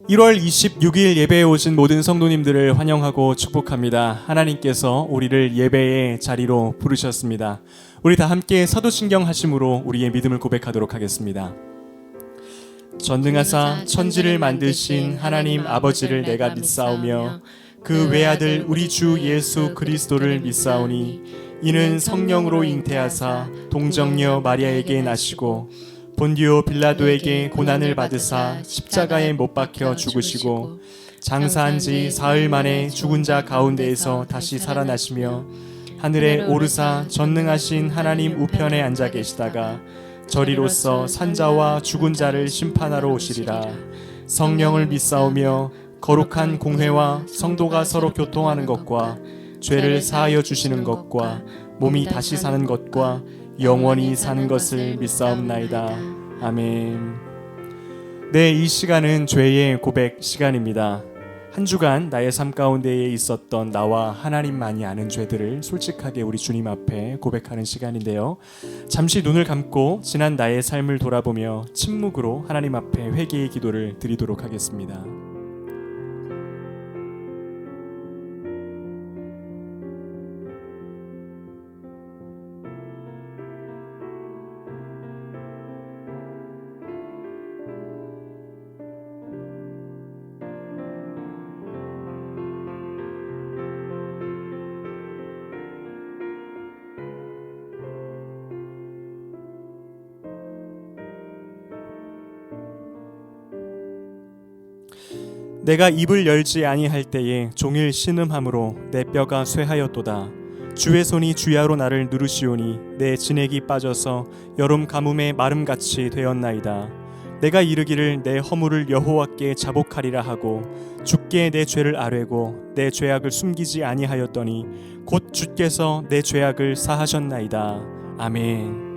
1월 26일 예배에 오신 모든 성도님들을 환영하고 축복합니다. 하나님께서 우리를 예배의 자리로 부르셨습니다. 우리 다 함께 사도신경 하심으로 우리의 믿음을 고백하도록 하겠습니다. 전능하사 천지를 만드신 하나님 아버지를 내가 믿사오며 그 외아들 우리 주 예수 그리스도를 믿사오니 이는 성령으로 잉태하사 동정녀 마리아에게 나시고 본디오 빌라도에게 고난을 받으사 십자가에 못 박혀 죽으시고 장사한 지 사흘 만에 죽은 자 가운데에서 다시 살아나시며 하늘에 오르사 전능하신 하나님 우편에 앉아 계시다가 저리로서 산자와 죽은 자를 심판하러 오시리라. 성령을 믿사오며 거룩한 공회와 성도가 서로 교통하는 것과 죄를 사하여 주시는 것과 몸이 다시 사는 것과 영원히 사는 것을 믿사옵나이다. 아멘. 네, 이 시간은 죄의 고백 시간입니다. 한 주간 나의 삶 가운데에 있었던 나와 하나님만이 아는 죄들을 솔직하게 우리 주님 앞에 고백하는 시간인데요. 잠시 눈을 감고 지난 나의 삶을 돌아보며 침묵으로 하나님 앞에 회개의 기도를 드리도록 하겠습니다. 내가 입을 열지 아니할 때에 종일 신음함으로 내 뼈가 쇠하였도다. 주의 손이 주야로 나를 누르시오니 내 진액이 빠져서 여름 가뭄의 마름같이 되었나이다. 내가 이르기를 내 허물을 여호와께 자복하리라 하고 주께 내 죄를 아뢰고 내 죄악을 숨기지 아니하였더니 곧 주께서 내 죄악을 사하셨나이다. 아멘.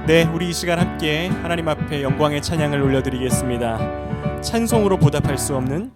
네, 우리 이 시간 함께 하나님 앞에 영광의 찬양을 올려드리겠습니다. 찬송으로 보답할 수 없는,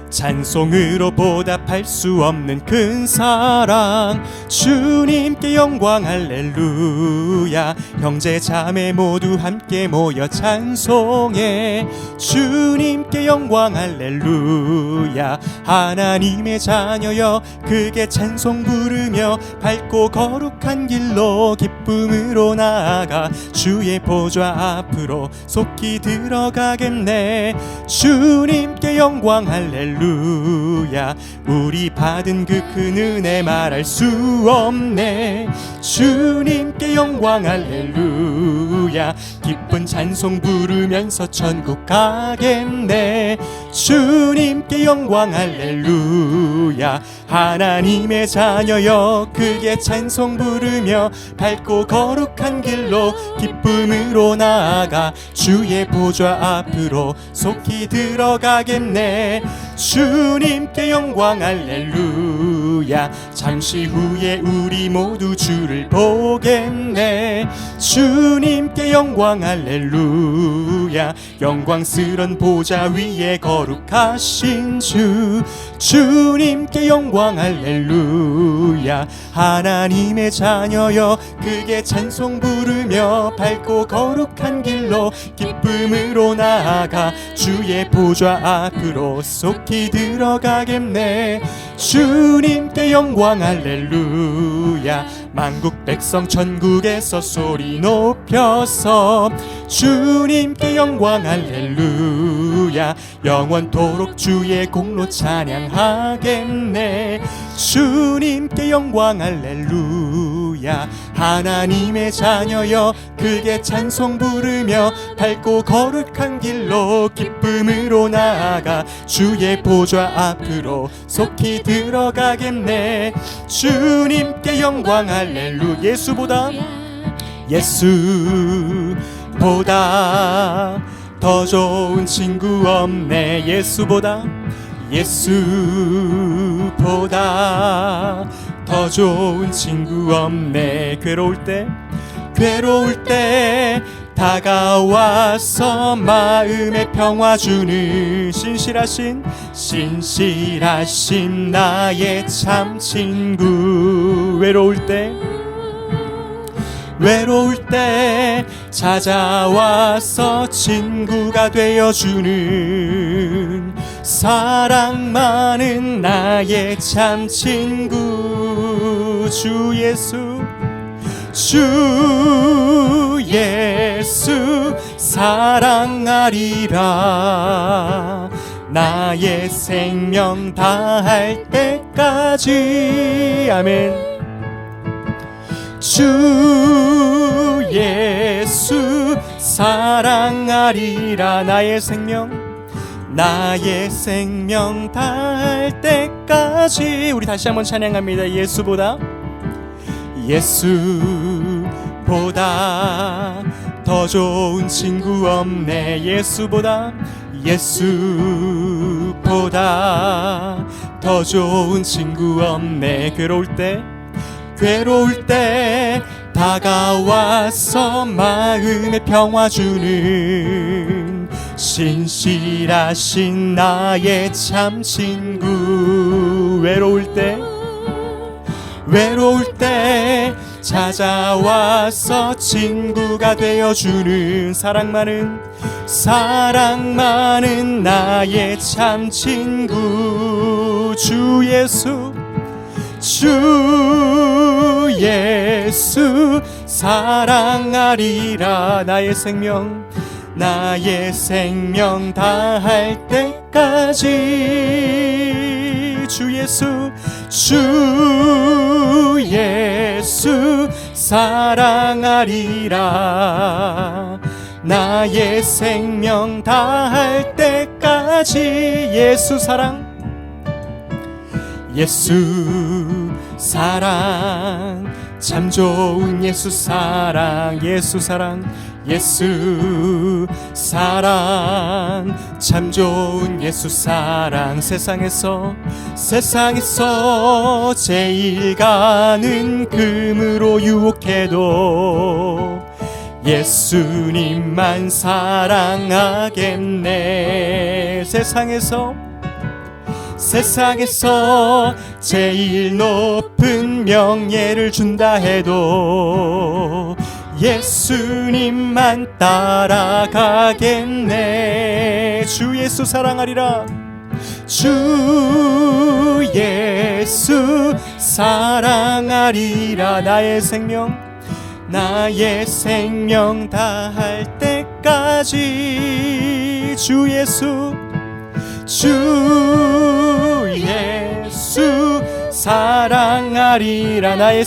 찬송으로 보답할 수 없는 큰 사랑, 주님께 영광 할렐루야. 형제 자매 모두 함께 모여 찬송해. 주님께 영광 할렐루야. 하나님의 자녀여 크게 찬송 부르며 밝고 거룩한 길로 기쁨으로 나아가 주의 보좌 앞으로 속히 들어가겠네. 주님께 영광 할렐루야. 우리 받은 그 큰 은혜 말할 수 없네. 주님께 영광 할렐루야. 기쁜 찬송 부르면서 천국 가겠네. 주님께 영광 할렐루야. 하나님의 자녀여 크게 찬송 부르며 밝고 거룩한 길로 기쁨으로 나아가 주의 보좌 앞으로 속히 들어가겠네. 주님께 영광 할렐루야. 잠시 후에 우리 모두 주를 보겠네. 주님께 영광 할렐루야. 영광스런 보좌 위에 거룩하신 주, 주님께 영광 할렐루야. 하나님의 자녀여 크게 찬송 부르며 밝고 거룩한 길로 기쁨으로 나아가 주의 보좌 앞으로 속히 들어가겠네. 주님께 영광 할렐루야. 만국 백성 천국에서 소리 높여서 주님께 영광 할렐루야. 영원토록 주의 공로 찬양하겠네. 주님께 영광 할렐루야. 하나님의 자녀여 크게 찬송 부르며 밝고 거룩한 길로 기쁨으로 나아가 주의 보좌 앞으로 속히 들어가겠네. 주님께 영광 할렐루야. 예수보다 더 좋은 친구 없네. 예수보다 더 좋은 친구 없네. 괴로울 때 다가와서 마음의 평화 주는 신실하신 나의 참 친구. 외로울 외로울 때 찾아와서 친구가 되어주는 사랑 많은 나의 참 친구 주 예수, 주 예수 사랑하리라. 나의 생명 다할 때까지. 아멘. 주 예수 사랑하리라. 나의 생명 다할 때까지. 우리 다시 한번 찬양합니다. 예수보다 더 좋은 친구 없네. 예수보다 더 좋은 친구 없네. 괴로울 때 다가와서 마음에 평화 주는 신실하신 나의 참 친구. 외로울 때 찾아와서 친구가 되어주는 사랑 많은 나의 참 친구 주 예수 사랑하리라. 나의 생명 다할 때까지. 주 예수 사랑하리라. 나의 생명 다할 때까지. 예수 사랑 참 좋은 예수 사랑 참 좋은 예수 사랑. 세상에서 제일 가는 금으로 유혹해도 예수님만 사랑하겠네. 세상에서 제일 높은 명예를 준다 해도 예수님만 따라가겠네. 주 예수 사랑하리라. 주 예수 사랑하리라. 나의 생명 다할 때까지. 주 예수 사랑하리라. 나의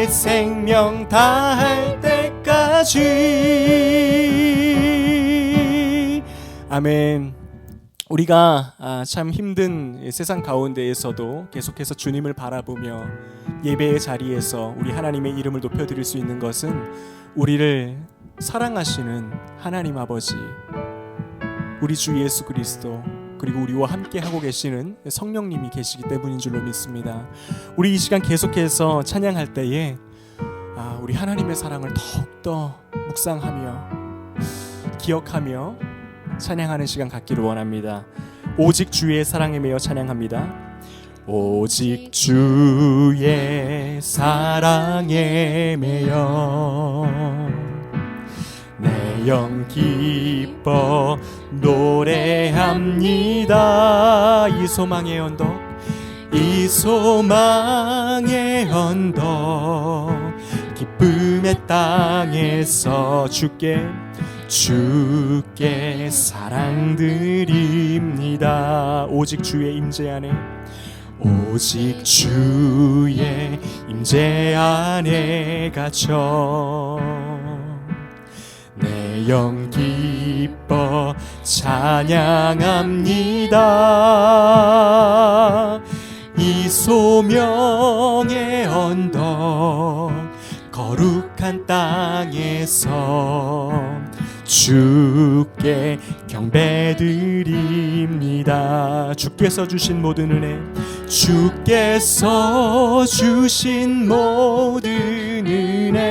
생명 다할 때까지. 아멘. 우리가 참 힘든 세상 가운데에서도 계속해서 주님을 바라보며 예배의 자리에서 우리 하나님의 이름을 높여드릴 수 있는 것은 우리를 사랑하시는 하나님 아버지, 우리 주 예수 그리스도, 그리고 우리와 함께 하고 계시는 성령님이 계시기 때문인 줄로 믿습니다. 우리 이 시간 계속해서 찬양할 때에 우리 하나님의 사랑을 더욱더 묵상하며 기억하며 찬양하는 시간 갖기를 원합니다. 오직 주의 사랑에 매여 찬양합니다. 오직 주의 사랑에 매여 내 영 기뻐 노래합니다. 이 소망의 언덕 기쁨의 땅에서 주께 사랑드립니다. 오직 주의 임재 안에 갇혀 내 영 기뻐 찬양합니다. 이 소명의 언덕 거룩한 땅에서 주께 경배드립니다. 주께서 주신 모든 은혜,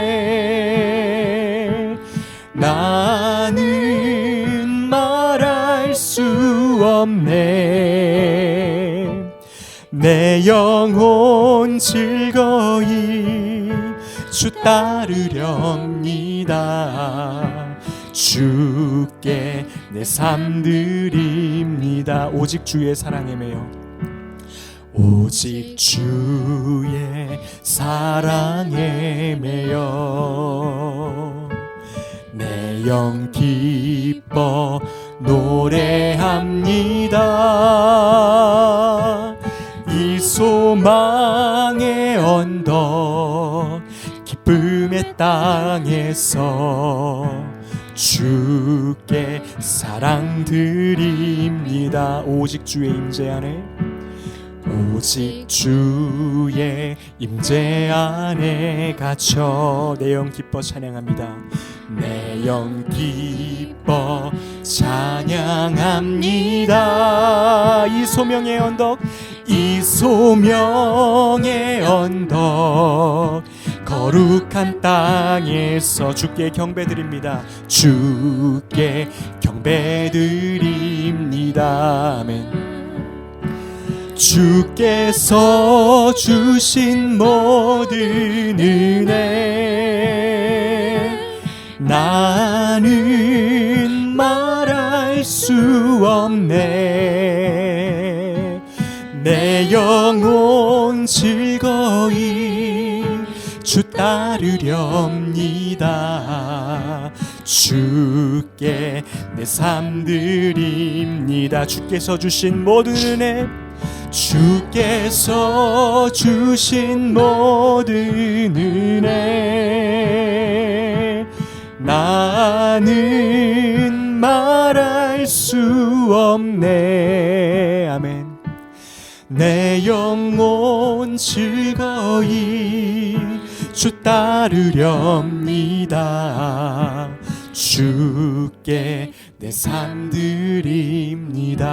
나는 말할 수 없네. 내 영혼 즐거이 주 따르렵니다. 주께 내 삶 드립니다. 오직 주의 사랑에 매여, 오직 주의 사랑에 매여 내 영 기뻐 노래합니다. 이 소망의 언덕 기쁨의 땅에서 주께 사랑 드립니다. 오직 주의 임재 안에, 오직 주의 임재 안에 갇혀 내 영 기뻐 찬양합니다. 내 영 기뻐 찬양합니다. 이 소명의 언덕, 이 소명의 언덕 거룩한 땅에서 주께 경배드립니다. 주께 경배드립니다. 아멘. 주께서 주신 모든 은혜 나는 말할 수 없네. 내 영혼 즐거이 주 따르렵니다. 주께 내 삶 드립니다. 주께서 주신 모든 은혜, 주께서 주신 모든 은혜 나는 말할 수 없네. 아멘. 내 영혼 즐거이 주 따르렵니다. 주께 내 삶 드립니다.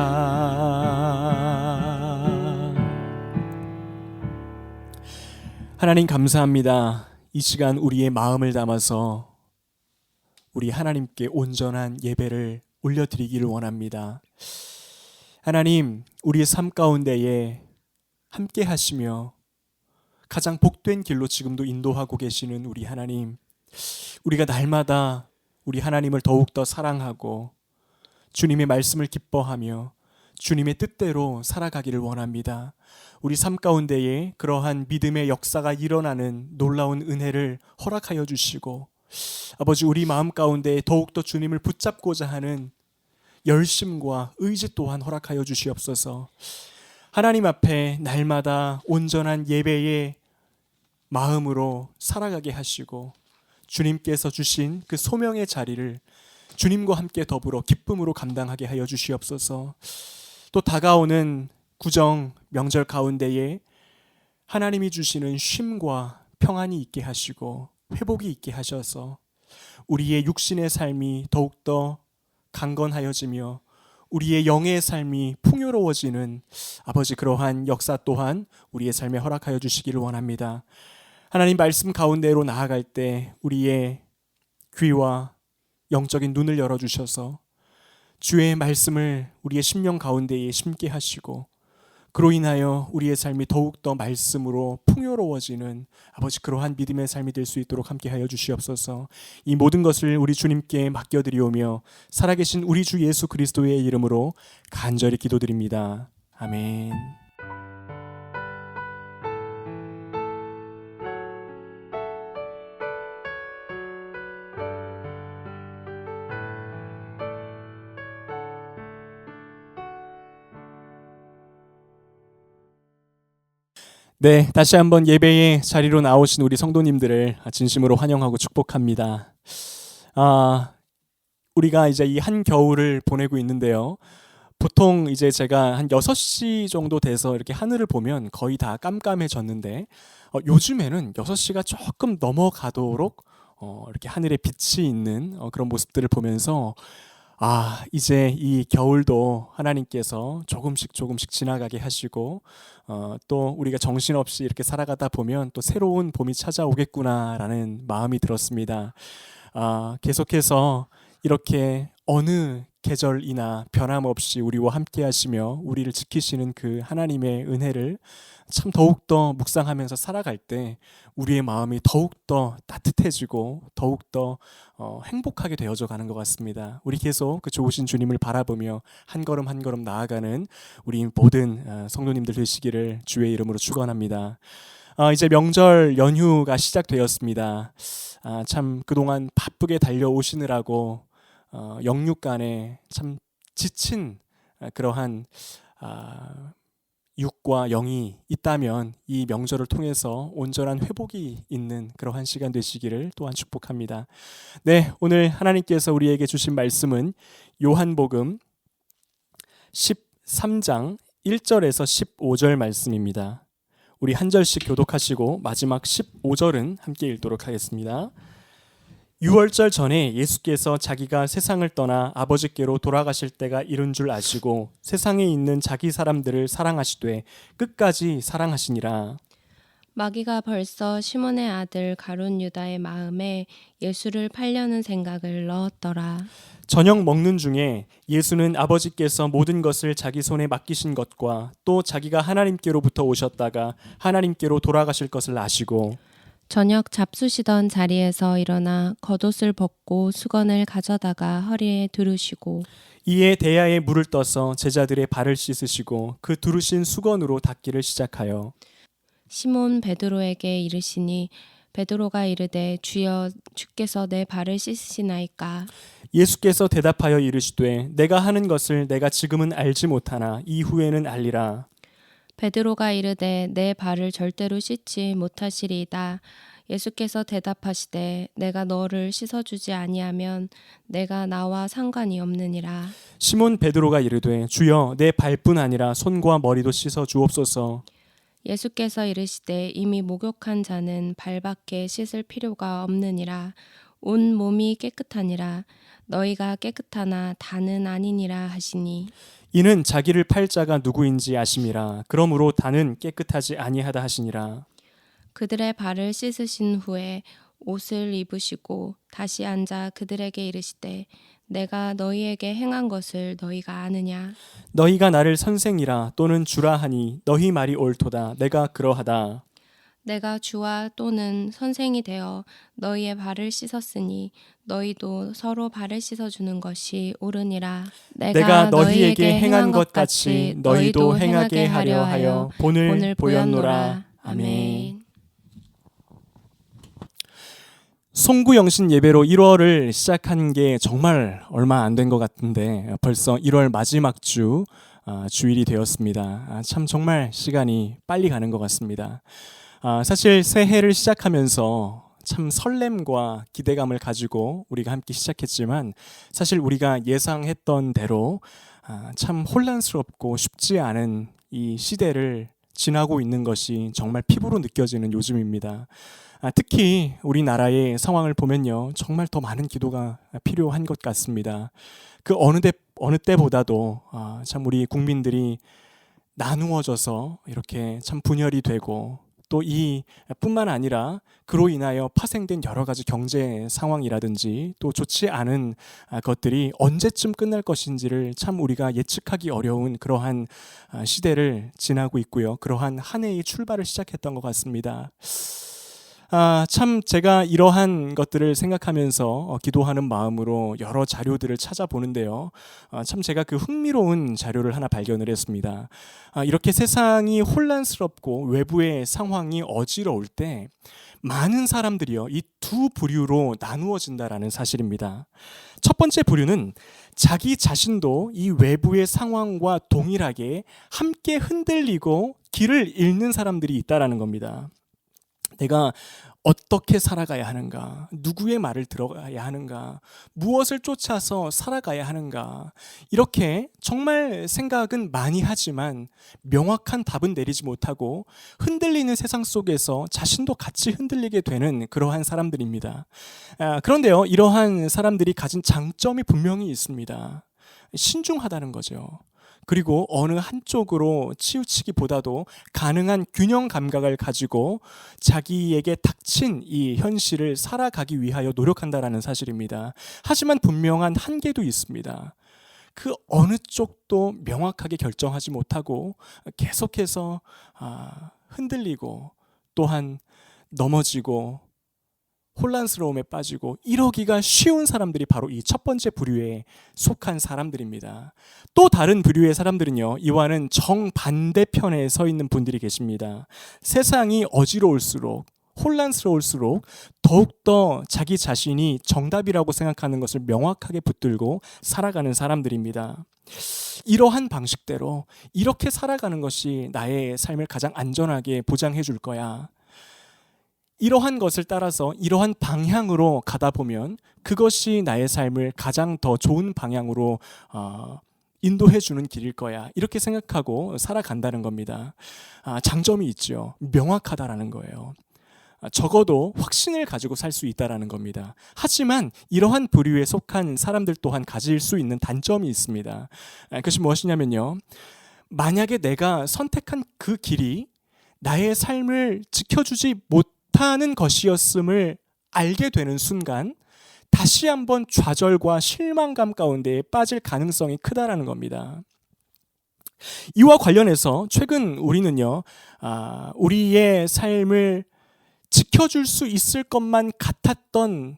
하나님 감사합니다. 이 시간 우리의 마음을 담아서 우리 하나님께 온전한 예배를 올려드리기를 원합니다. 하나님, 우리의 삶 가운데에 함께 하시며 가장 복된 길로 지금도 인도하고 계시는 우리 하나님, 우리가 날마다 우리 하나님을 더욱더 사랑하고 주님의 말씀을 기뻐하며 주님의 뜻대로 살아가기를 원합니다. 우리 삶 가운데에 그러한 믿음의 역사가 일어나는 놀라운 은혜를 허락하여 주시고, 아버지, 우리 마음 가운데 더욱더 주님을 붙잡고자 하는 열심과 의지 또한 허락하여 주시옵소서. 하나님 앞에 날마다 온전한 예배의 마음으로 살아가게 하시고, 주님께서 주신 그 소명의 자리를 주님과 함께 더불어 기쁨으로 감당하게 하여 주시옵소서. 또 다가오는 구정 명절 가운데에 하나님이 주시는 쉼과 평안이 있게 하시고 회복이 있게 하셔서 우리의 육신의 삶이 더욱더 강건하여지며 우리의 영의 삶이 풍요로워지는 아버지, 그러한 역사 또한 우리의 삶에 허락하여 주시기를 원합니다. 하나님 말씀 가운데로 나아갈 때 우리의 귀와 영적인 눈을 열어주셔서 주의 말씀을 우리의 심령 가운데에 심게 하시고, 그로 인하여 우리의 삶이 더욱더 말씀으로 풍요로워지는 아버지, 그러한 믿음의 삶이 될 수 있도록 함께하여 주시옵소서. 이 모든 것을 우리 주님께 맡겨드리오며 살아계신 우리 주 예수 그리스도의 이름으로 간절히 기도드립니다. 아멘. 네, 다시 한번 예배의 자리로 나오신 우리 성도님들을 진심으로 환영하고 축복합니다. 우리가 이제 이 한겨울을 보내고 있는데요. 보통 이제 제가 한 6시 정도 돼서 이렇게 하늘을 보면 거의 다 깜깜해졌는데, 요즘에는 6시가 조금 넘어가도록 이렇게 하늘에 빛이 있는 그런 모습들을 보면서 이제 이 겨울도 하나님께서 조금씩 지나가게 하시고, 또 우리가 정신없이 이렇게 살아가다 보면 또 새로운 봄이 찾아오겠구나라는 마음이 들었습니다. 계속해서 이렇게 어느 계절이나 변함없이 우리와 함께 하시며 우리를 지키시는 그 하나님의 은혜를 참 더욱더 묵상하면서 살아갈 때 우리의 마음이 더욱더 따뜻해지고 더욱더 행복하게 되어져 가는 것 같습니다. 우리 계속 그 좋으신 주님을 바라보며 한 걸음 한 걸음 나아가는 우리 모든 성도님들 되시기를 주의 이름으로 축원합니다. 이제 명절 연휴가 시작되었습니다. 참 그동안 바쁘게 달려오시느라고 영육간에 참 지친 그러한 육과 영이 있다면 이 명절을 통해서 온전한 회복이 있는 그러한 시간 되시기를 또한 축복합니다. 네, 오늘 하나님께서 우리에게 주신 말씀은 요한복음 13장 1절에서 15절 말씀입니다. 우리 한 절씩 교독하시고 마지막 15절은 함께 읽도록 하겠습니다. 6월절 전에 예수께서 자기가 세상을 떠나 아버지께로 돌아가실 때가 이른 줄 아시고 세상에 있는 자기 사람들을 사랑하시되 끝까지 사랑하시니라. 마귀가 벌써 시몬의 아들 가룟 유다의 마음에 예수를 팔려는 생각을 넣었더라. 저녁 먹는 중에 예수는 아버지께서 모든 것을 자기 손에 맡기신 것과 또 자기가 하나님께로부터 오셨다가 하나님께로 돌아가실 것을 아시고 저녁 잡수시던 자리에서 일어나 겉옷을 벗고 수건을 가져다가 허리에 두르시고 이에 대야에 물을 떠서 제자들의 발을 씻으시고 그 두르신 수건으로 닦기를 시작하여 시몬 베드로에게 이르시니 베드로가 이르되 주여 주께서 내 발을 씻으시나이까. 예수께서 대답하여 이르시되 내가 하는 것을 내가 지금은 알지 못하나 이후에는 알리라. 베드로가 이르되 내 발을 절대로 씻지 못하시리이다. 예수께서 대답하시되 내가 너를 씻어주지 아니하면 내가 나와 상관이 없느니라. 시몬 베드로가 이르되 주여 내 발뿐 아니라 손과 머리도 씻어 주옵소서. 예수께서 이르시되 이미 목욕한 자는 발밖에 씻을 필요가 없느니라. 온 몸이 깨끗하니라. 너희가 깨끗하나 다는 아니니라 하시니 이는 자기를 팔 자가 누구인지 아심이라. 그러므로 다는 깨끗하지 아니하다 하시니라. 그들의 발을 씻으신 후에 옷을 입으시고 다시 앉아 그들에게 이르시되 내가 너희에게 행한 것을 너희가 아느냐. 너희가 나를 선생이라 또는 주라 하니 너희 말이 옳도다. 내가 그러하다. 내가 주와 또는 선생이 되어 너희의 발을 씻었으니 너희도 서로 발을 씻어주는 것이 옳으니라. 내가 너희에게 행한 것 같이 너희도 행하게 하려 하여 본을 보였노라. 아멘. 송구영신 예배로 1월을 시작한 게 정말 얼마 안 된 것 같은데 벌써 1월 마지막 주 주일이 되었습니다. 참 정말 시간이 빨리 가는 것 같습니다. 사실 새해를 시작하면서 참 설렘과 기대감을 가지고 우리가 함께 시작했지만 사실 우리가 예상했던 대로 참 혼란스럽고 쉽지 않은 이 시대를 지나고 있는 것이 정말 피부로 느껴지는 요즘입니다. 특히 우리나라의 상황을 보면요, 정말 더 많은 기도가 필요한 것 같습니다. 그 어느 때보다도 참 우리 국민들이 나누어져서 이렇게 참 분열이 되고 또 이 뿐만 아니라 그로 인하여 파생된 여러 가지 경제 상황이라든지 또 좋지 않은 것들이 언제쯤 끝날 것인지를 참 우리가 예측하기 어려운 그러한 시대를 지나고 있고요. 그러한 한 해의 출발을 시작했던 것 같습니다. 참 제가 이러한 것들을 생각하면서 기도하는 마음으로 여러 자료들을 찾아보는데요. 참 제가 그 흥미로운 자료를 하나 발견을 했습니다. 이렇게 세상이 혼란스럽고 외부의 상황이 어지러울 때 많은 사람들이요, 이 두 부류로 나누어진다라는 사실입니다. 첫 번째 부류는 자기 자신도 이 외부의 상황과 동일하게 함께 흔들리고 길을 잃는 사람들이 있다라는 겁니다. 내가 어떻게 살아가야 하는가? 누구의 말을 들어가야 하는가? 무엇을 쫓아서 살아가야 하는가? 이렇게 정말 생각은 많이 하지만 명확한 답은 내리지 못하고 흔들리는 세상 속에서 자신도 같이 흔들리게 되는 그러한 사람들입니다. 그런데요, 이러한 사람들이 가진 장점이 분명히 있습니다. 신중하다는 거죠. 그리고 어느 한쪽으로 치우치기보다도 가능한 균형 감각을 가지고 자기에게 닥친 이 현실을 살아가기 위하여 노력한다라는 사실입니다. 하지만 분명한 한계도 있습니다. 그 어느 쪽도 명확하게 결정하지 못하고 계속해서 흔들리고 또한 넘어지고 혼란스러움에 빠지고 이러기가 쉬운 사람들이 바로 이 첫 번째 부류에 속한 사람들입니다. 또 다른 부류의 사람들은요, 이와는 정반대편에 서 있는 분들이 계십니다. 세상이 어지러울수록 혼란스러울수록 더욱더 자기 자신이 정답이라고 생각하는 것을 명확하게 붙들고 살아가는 사람들입니다. 이러한 방식대로 이렇게 살아가는 것이 나의 삶을 가장 안전하게 보장해 줄 거야. 이러한 것을 따라서 이러한 방향으로 가다 보면 그것이 나의 삶을 가장 더 좋은 방향으로 인도해 주는 길일 거야. 이렇게 생각하고 살아간다는 겁니다. 장점이 있죠. 명확하다라는 거예요. 적어도 확신을 가지고 살 수 있다라는 겁니다. 하지만 이러한 부류에 속한 사람들 또한 가질 수 있는 단점이 있습니다. 그것이 무엇이냐면요, 만약에 내가 선택한 그 길이 나의 삶을 지켜주지 못하는 것이었음을 알게 되는 순간 다시 한번 좌절과 실망감 가운데 빠질 가능성이 크다라는 겁니다. 이와 관련해서 최근 우리는요, 우리의 삶을 지켜줄 수 있을 것만 같았던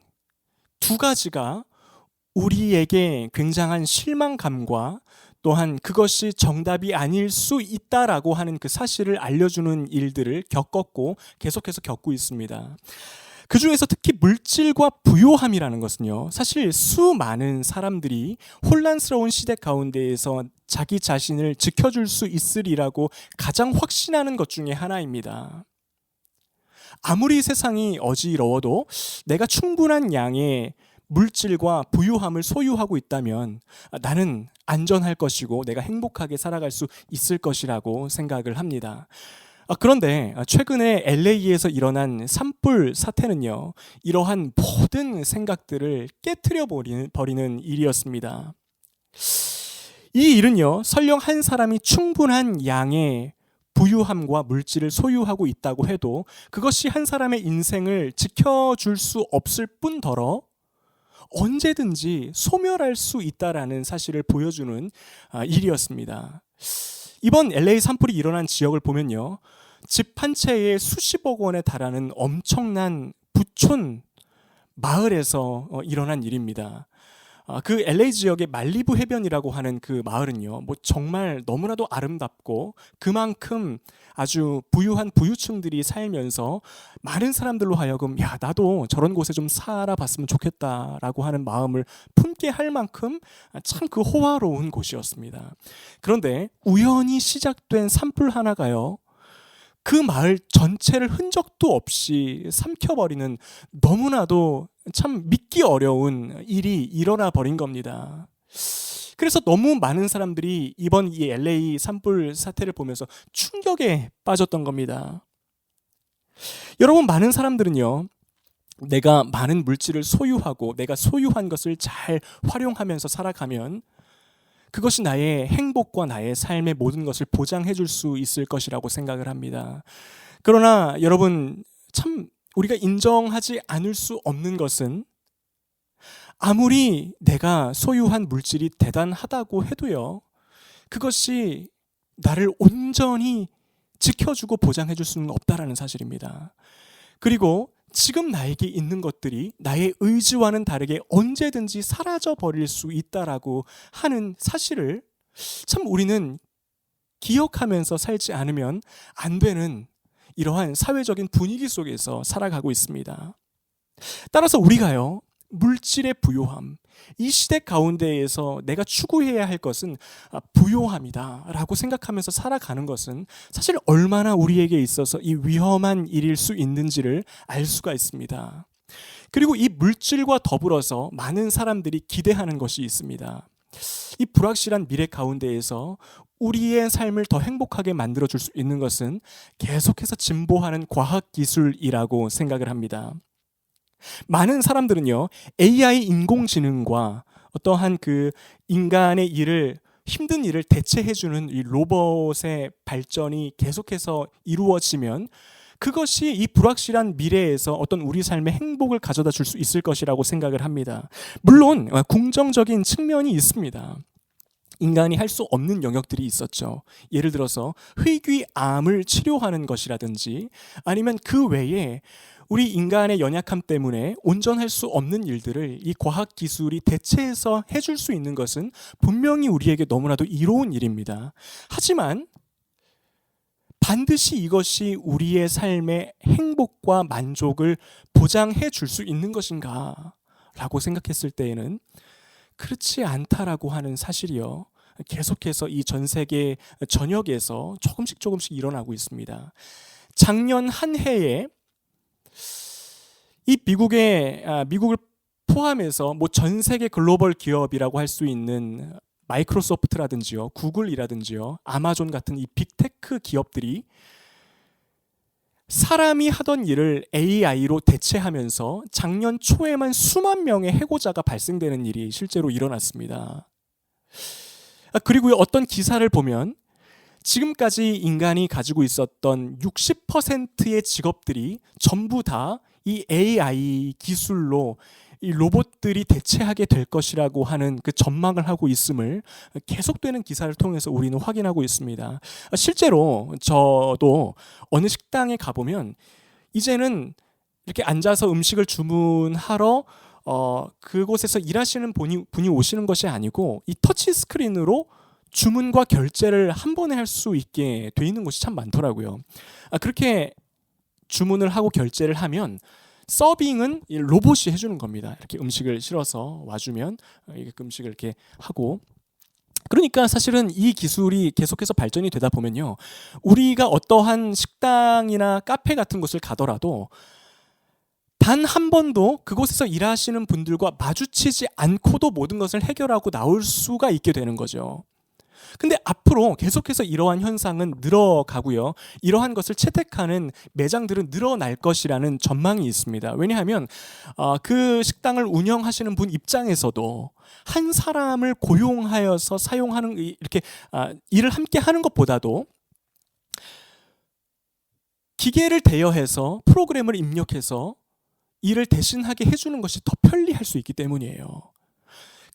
두 가지가 우리에게 굉장한 실망감과 또한 그것이 정답이 아닐 수 있다라고 하는 그 사실을 알려주는 일들을 겪었고 계속해서 겪고 있습니다. 그 중에서 특히 물질과 부요함이라는 것은요, 사실 수많은 사람들이 혼란스러운 시대 가운데에서 자기 자신을 지켜줄 수 있으리라고 가장 확신하는 것 중에 하나입니다. 아무리 세상이 어지러워도 내가 충분한 양의 물질과 부유함을 소유하고 있다면 나는 안전할 것이고 내가 행복하게 살아갈 수 있을 것이라고 생각을 합니다. 그런데 최근에 LA에서 일어난 산불 사태는요, 이러한 모든 생각들을 깨트려 버리는 일이었습니다. 이 일은요, 설령 한 사람이 충분한 양의 부유함과 물질을 소유하고 있다고 해도 그것이 한 사람의 인생을 지켜줄 수 없을 뿐더러 언제든지 소멸할 수 있다라는 사실을 보여주는 일이었습니다. 이번 LA 산불이 일어난 지역을 보면요, 집 한 채에 수십억 원에 달하는 엄청난 부촌 마을에서 일어난 일입니다. 그 LA 지역의 말리부 해변이라고 하는 그 마을은요, 정말 너무나도 아름답고 그만큼 아주 부유한 부유층들이 살면서 많은 사람들로 하여금 야, 나도 저런 곳에 좀 살아봤으면 좋겠다라고 하는 마음을 품게 할 만큼 참 그 호화로운 곳이었습니다. 그런데 우연히 시작된 산불 하나가요, 그 마을 전체를 흔적도 없이 삼켜버리는 너무나도 참 믿기 어려운 일이 일어나 버린 겁니다. 그래서 너무 많은 사람들이 이번 이 LA 산불 사태를 보면서 충격에 빠졌던 겁니다. 여러분, 많은 사람들은요, 내가 많은 물질을 소유하고 내가 소유한 것을 잘 활용하면서 살아가면 그것이 나의 행복과 나의 삶의 모든 것을 보장해 줄 수 있을 것이라고 생각을 합니다. 그러나 여러분, 참 우리가 인정하지 않을 수 없는 것은 아무리 내가 소유한 물질이 대단하다고 해도요, 그것이 나를 온전히 지켜주고 보장해 줄 수는 없다라는 사실입니다. 그리고 지금 나에게 있는 것들이 나의 의지와는 다르게 언제든지 사라져 버릴 수 있다라고 하는 사실을 참 우리는 기억하면서 살지 않으면 안 되는 이러한 사회적인 분위기 속에서 살아가고 있습니다. 따라서 우리가요, 물질의 부요함, 이 시대 가운데에서 내가 추구해야 할 것은 부요함이다 라고 생각하면서 살아가는 것은 사실 얼마나 우리에게 있어서 이 위험한 일일 수 있는지를 알 수가 있습니다. 그리고 이 물질과 더불어서 많은 사람들이 기대하는 것이 있습니다. 이 불확실한 미래 가운데에서 우리의 삶을 더 행복하게 만들어줄 수 있는 것은 계속해서 진보하는 과학기술이라고 생각을 합니다. 많은 사람들은요, AI 인공지능과 어떠한 그 인간의 힘든 일을 대체해주는 이 로봇의 발전이 계속해서 이루어지면 그것이 이 불확실한 미래에서 어떤 우리 삶의 행복을 가져다 줄 수 있을 것이라고 생각을 합니다. 물론 긍정적인 측면이 있습니다. 인간이 할 수 없는 영역들이 있었죠. 예를 들어서 희귀암을 치료하는 것이라든지 아니면 그 외에 우리 인간의 연약함 때문에 온전할 수 없는 일들을 이 과학 기술이 대체해서 해줄 수 있는 것은 분명히 우리에게 너무나도 이로운 일입니다. 하지만 반드시 이것이 우리의 삶의 행복과 만족을 보장해 줄 수 있는 것인가 라고 생각했을 때에는 그렇지 않다라고 하는 사실이요, 계속해서 이 전 세계 전역에서 조금씩 일어나고 있습니다. 작년 한 해에 이 미국을 포함해서 뭐 전 세계 글로벌 기업이라고 할 수 있는 마이크로소프트라든지요, 구글이라든지요, 아마존 같은 이 빅테크 기업들이 사람이 하던 일을 AI로 대체하면서 작년 초에만 수만 명의 해고자가 발생되는 일이 실제로 일어났습니다. 그리고 어떤 기사를 보면 지금까지 인간이 가지고 있었던 60%의 직업들이 전부 다 이 AI 기술로 이 로봇들이 대체하게 될 것이라고 하는 그 전망을 하고 있음을 계속되는 기사를 통해서 우리는 확인하고 있습니다. 실제로 저도 어느 식당에 가보면 이제는 이렇게 앉아서 음식을 주문하러 그곳에서 일하시는 분이 오시는 것이 아니고 이 터치 스크린으로 주문과 결제를 한 번에 할 수 있게 돼 있는 곳이 참 많더라고요. 그렇게 주문을 하고 결제를 하면 서빙은 로봇이 해주는 겁니다. 이렇게 음식을 실어서 와주면 음식을 이렇게 하고, 그러니까 사실은 이 기술이 계속해서 발전이 되다 보면요, 우리가 어떠한 식당이나 카페 같은 곳을 가더라도 단 한 번도 그곳에서 일하시는 분들과 마주치지 않고도 모든 것을 해결하고 나올 수가 있게 되는 거죠. 근데 앞으로 계속해서 이러한 현상은 늘어가고요, 이러한 것을 채택하는 매장들은 늘어날 것이라는 전망이 있습니다. 왜냐하면 그 식당을 운영하시는 분 입장에서도 한 사람을 고용하여서 사용하는 이렇게 일을 함께 하는 것보다도 기계를 대여해서 프로그램을 입력해서 일을 대신하게 해주는 것이 더 편리할 수 있기 때문이에요.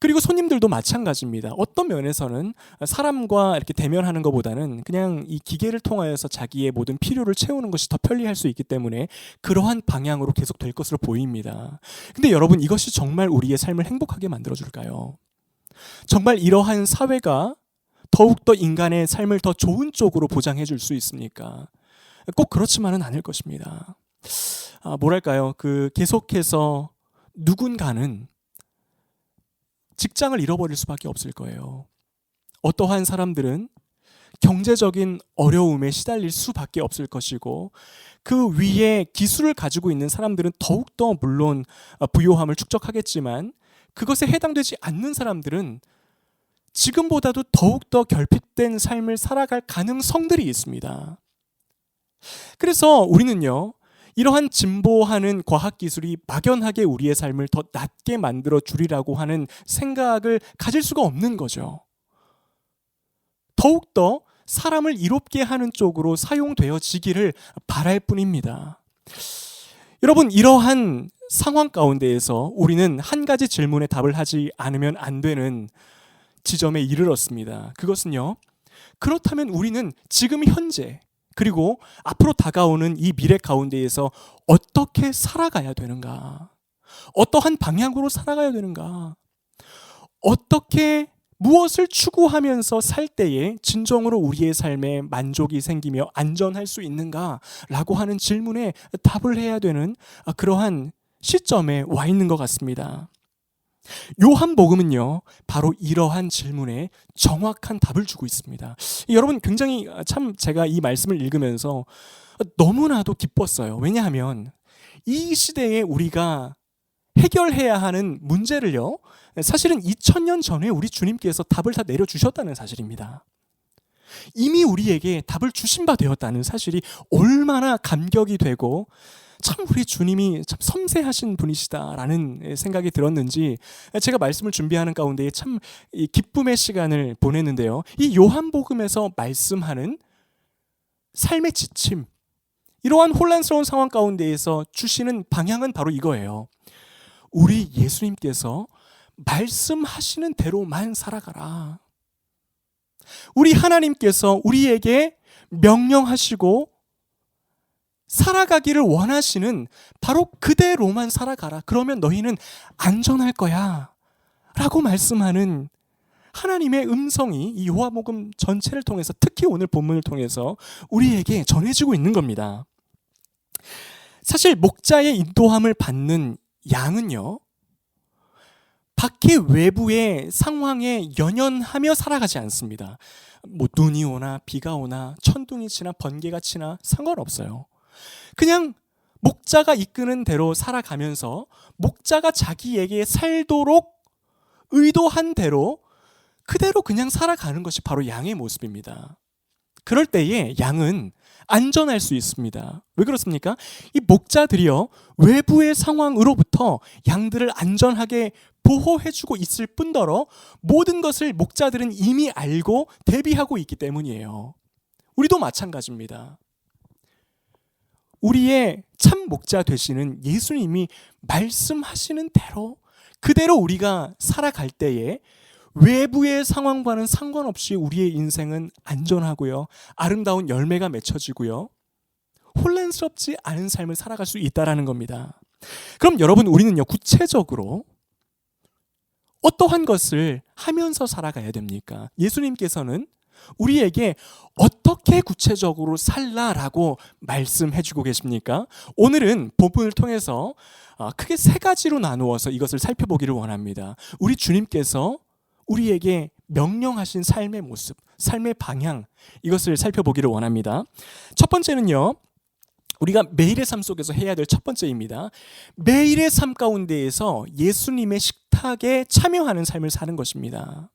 그리고 손님들도 마찬가지입니다. 어떤 면에서는 사람과 이렇게 대면하는 것보다는 그냥 이 기계를 통하여서 자기의 모든 필요를 채우는 것이 더 편리할 수 있기 때문에 그러한 방향으로 계속 될 것으로 보입니다. 근데 여러분, 이것이 정말 우리의 삶을 행복하게 만들어줄까요? 정말 이러한 사회가 더욱더 인간의 삶을 더 좋은 쪽으로 보장해 줄 수 있습니까? 꼭 그렇지만은 않을 것입니다. 뭐랄까요? 계속해서 누군가는 직장을 잃어버릴 수밖에 없을 거예요. 어떠한 사람들은 경제적인 어려움에 시달릴 수밖에 없을 것이고, 그 위에 기술을 가지고 있는 사람들은 더욱더 물론 부요함을 축적하겠지만, 그것에 해당되지 않는 사람들은 지금보다도 더욱더 결핍된 삶을 살아갈 가능성들이 있습니다. 그래서 우리는요, 이러한 진보하는 과학기술이 막연하게 우리의 삶을 더 낫게 만들어 주리라고 하는 생각을 가질 수가 없는 거죠. 더욱더 사람을 이롭게 하는 쪽으로 사용되어지기를 바랄 뿐입니다. 여러분, 이러한 상황 가운데에서 우리는 한 가지 질문에 답을 하지 않으면 안 되는 지점에 이르렀습니다. 그것은요, 그렇다면 우리는 지금 현재 그리고 앞으로 다가오는 이 미래 가운데에서 어떻게 살아가야 되는가? 어떠한 방향으로 살아가야 되는가? 어떻게 무엇을 추구하면서 살 때에 진정으로 우리의 삶에 만족이 생기며 안전할 수 있는가라고 하는 질문에 답을 해야 되는 그러한 시점에 와 있는 것 같습니다. 요한복음은요, 바로 이러한 질문에 정확한 답을 주고 있습니다. 여러분, 굉장히 참 제가 이 말씀을 읽으면서 너무나도 기뻤어요. 왜냐하면 이 시대에 우리가 해결해야 하는 문제를요, 사실은 2000년 전에 우리 주님께서 답을 다 내려주셨다는 사실입니다. 이미 우리에게 답을 주신 바 되었다는 사실이 얼마나 감격이 되고, 참 우리 주님이 참 섬세하신 분이시다라는 생각이 들었는지 제가 말씀을 준비하는 가운데 참 기쁨의 시간을 보냈는데요. 이 요한복음에서 말씀하는 삶의 지침, 이러한 혼란스러운 상황 가운데에서 주시는 방향은 바로 이거예요. 우리 예수님께서 말씀하시는 대로만 살아가라. 우리 하나님께서 우리에게 명령하시고 살아가기를 원하시는 바로 그대로만 살아가라. 그러면 너희는 안전할 거야. 라고 말씀하는 하나님의 음성이 이 요한복음 전체를 통해서, 특히 오늘 본문을 통해서 우리에게 전해지고 있는 겁니다. 사실 목자의 인도함을 받는 양은요, 밖의 외부의 상황에 연연하며 살아가지 않습니다. 눈이 오나 비가 오나 천둥이 치나 번개가 치나 상관없어요. 그냥 목자가 이끄는 대로 살아가면서 목자가 자기에게 살도록 의도한 대로 그대로 그냥 살아가는 것이 바로 양의 모습입니다. 그럴 때에 양은 안전할 수 있습니다. 왜 그렇습니까? 이 목자들이요, 외부의 상황으로부터 양들을 안전하게 보호해주고 있을 뿐더러 모든 것을 목자들은 이미 알고 대비하고 있기 때문이에요. 우리도 마찬가지입니다. 우리의 참 목자 되시는 예수님이 말씀하시는 대로 그대로 우리가 살아갈 때에 외부의 상황과는 상관없이 우리의 인생은 안전하고요, 아름다운 열매가 맺혀지고요, 혼란스럽지 않은 삶을 살아갈 수 있다라는 겁니다. 그럼 여러분, 우리는요, 구체적으로 어떠한 것을 하면서 살아가야 됩니까? 예수님께서는 우리에게 어떻게 구체적으로 살라라고 말씀해주고 계십니까? 오늘은 본문을 통해서 크게 세 가지로 나누어서 이것을 살펴보기를 원합니다. 우리 주님께서 우리에게 명령하신 삶의 모습, 삶의 방향, 이것을 살펴보기를 원합니다. 첫 번째는요, 우리가 매일의 삶 속에서 해야 될 첫 번째입니다. 매일의 삶 가운데에서 예수님의 식탁에 참여하는 삶을 사는 것입니다.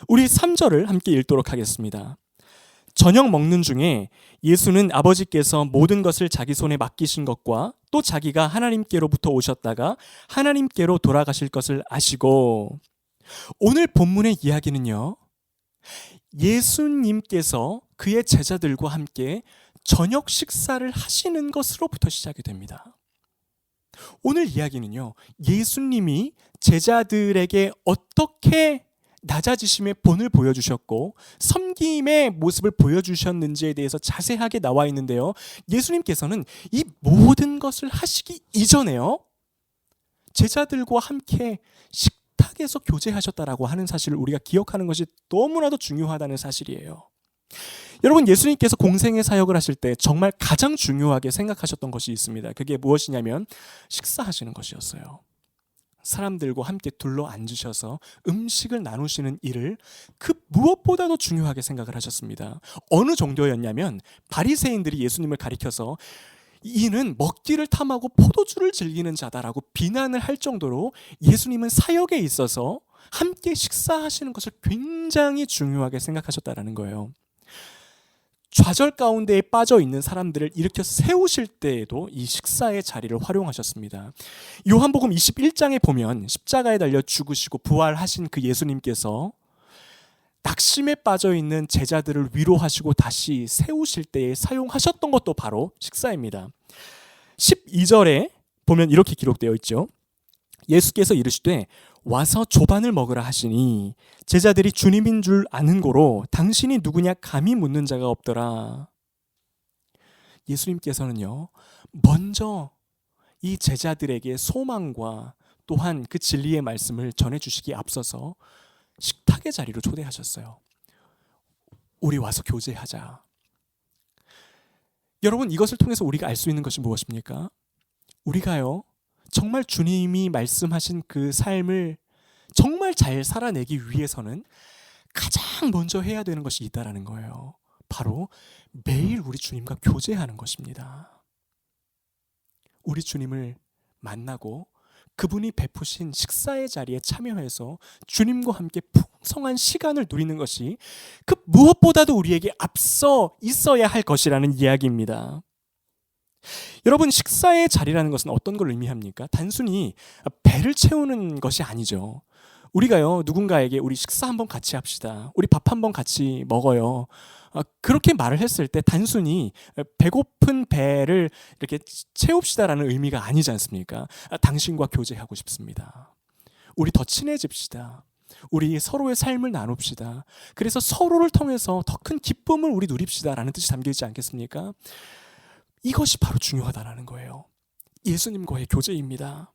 우리 3절을 함께 읽도록 하겠습니다. 저녁 먹는 중에 예수는 아버지께서 모든 것을 자기 손에 맡기신 것과 또 자기가 하나님께로부터 오셨다가 하나님께로 돌아가실 것을 아시고, 오늘 본문의 이야기는요, 예수님께서 그의 제자들과 함께 저녁 식사를 하시는 것으로부터 시작이 됩니다. 오늘 이야기는요, 예수님이 제자들에게 어떻게 낮아지심의 본을 보여주셨고 섬김의 모습을 보여주셨는지에 대해서 자세하게 나와 있는데요, 예수님께서는 이 모든 것을 하시기 이전에요, 제자들과 함께 식탁에서 교제하셨다라고 하는 사실을 우리가 기억하는 것이 너무나도 중요하다는 사실이에요. 여러분, 예수님께서 공생의 사역을 하실 때 정말 가장 중요하게 생각하셨던 것이 있습니다. 그게 무엇이냐면 식사하시는 것이었어요. 사람들과 함께 둘러 앉으셔서 음식을 나누시는 일을 그 무엇보다도 중요하게 생각을 하셨습니다. 어느 정도였냐면 바리새인들이 예수님을 가리켜서 이는 먹기를 탐하고 포도주를 즐기는 자다라고 비난을 할 정도로 예수님은 사역에 있어서 함께 식사하시는 것을 굉장히 중요하게 생각하셨다라는 거예요. 좌절 가운데에 빠져 있는 사람들을 일으켜 세우실 때에도 이 식사의 자리를 활용하셨습니다. 요한복음 21장에 보면 십자가에 달려 죽으시고 부활하신 그 예수님께서 낙심에 빠져 있는 제자들을 위로하시고 다시 세우실 때에 사용하셨던 것도 바로 식사입니다. 12절에 보면 이렇게 기록되어 있죠. 예수께서 이르시되 와서 조반을 먹으라 하시니 제자들이 주님인 줄 아는 고로 당신이 누구냐 감히 묻는 자가 없더라. 예수님께서는요, 먼저 이 제자들에게 소망과 또한 그 진리의 말씀을 전해주시기에 앞서서 식탁의 자리로 초대하셨어요. 우리 와서 교제하자. 여러분, 이것을 통해서 우리가 알 수 있는 것이 무엇입니까? 우리가요, 정말 주님이 말씀하신 그 삶을 정말 잘 살아내기 위해서는 가장 먼저 해야 되는 것이 있다라는 거예요. 바로 매일 우리 주님과 교제하는 것입니다. 우리 주님을 만나고 그분이 베푸신 식사의 자리에 참여해서 주님과 함께 풍성한 시간을 누리는 것이 그 무엇보다도 우리에게 앞서 있어야 할 것이라는 이야기입니다. 여러분, 식사의 자리라는 것은 어떤 걸 의미합니까? 단순히 배를 채우는 것이 아니죠. 우리가요, 누군가에게 우리 식사 한번 같이 합시다, 우리 밥 한번 같이 먹어요, 그렇게 말을 했을 때 단순히 배고픈 배를 이렇게 채웁시다라는 의미가 아니지 않습니까? 당신과 교제하고 싶습니다, 우리 더 친해집시다, 우리 서로의 삶을 나눕시다. 그래서 서로를 통해서 더 큰 기쁨을 우리 누립시다라는 뜻이 담겨 있지 않겠습니까? 이것이 바로 중요하다라는 거예요. 예수님과의 교제입니다.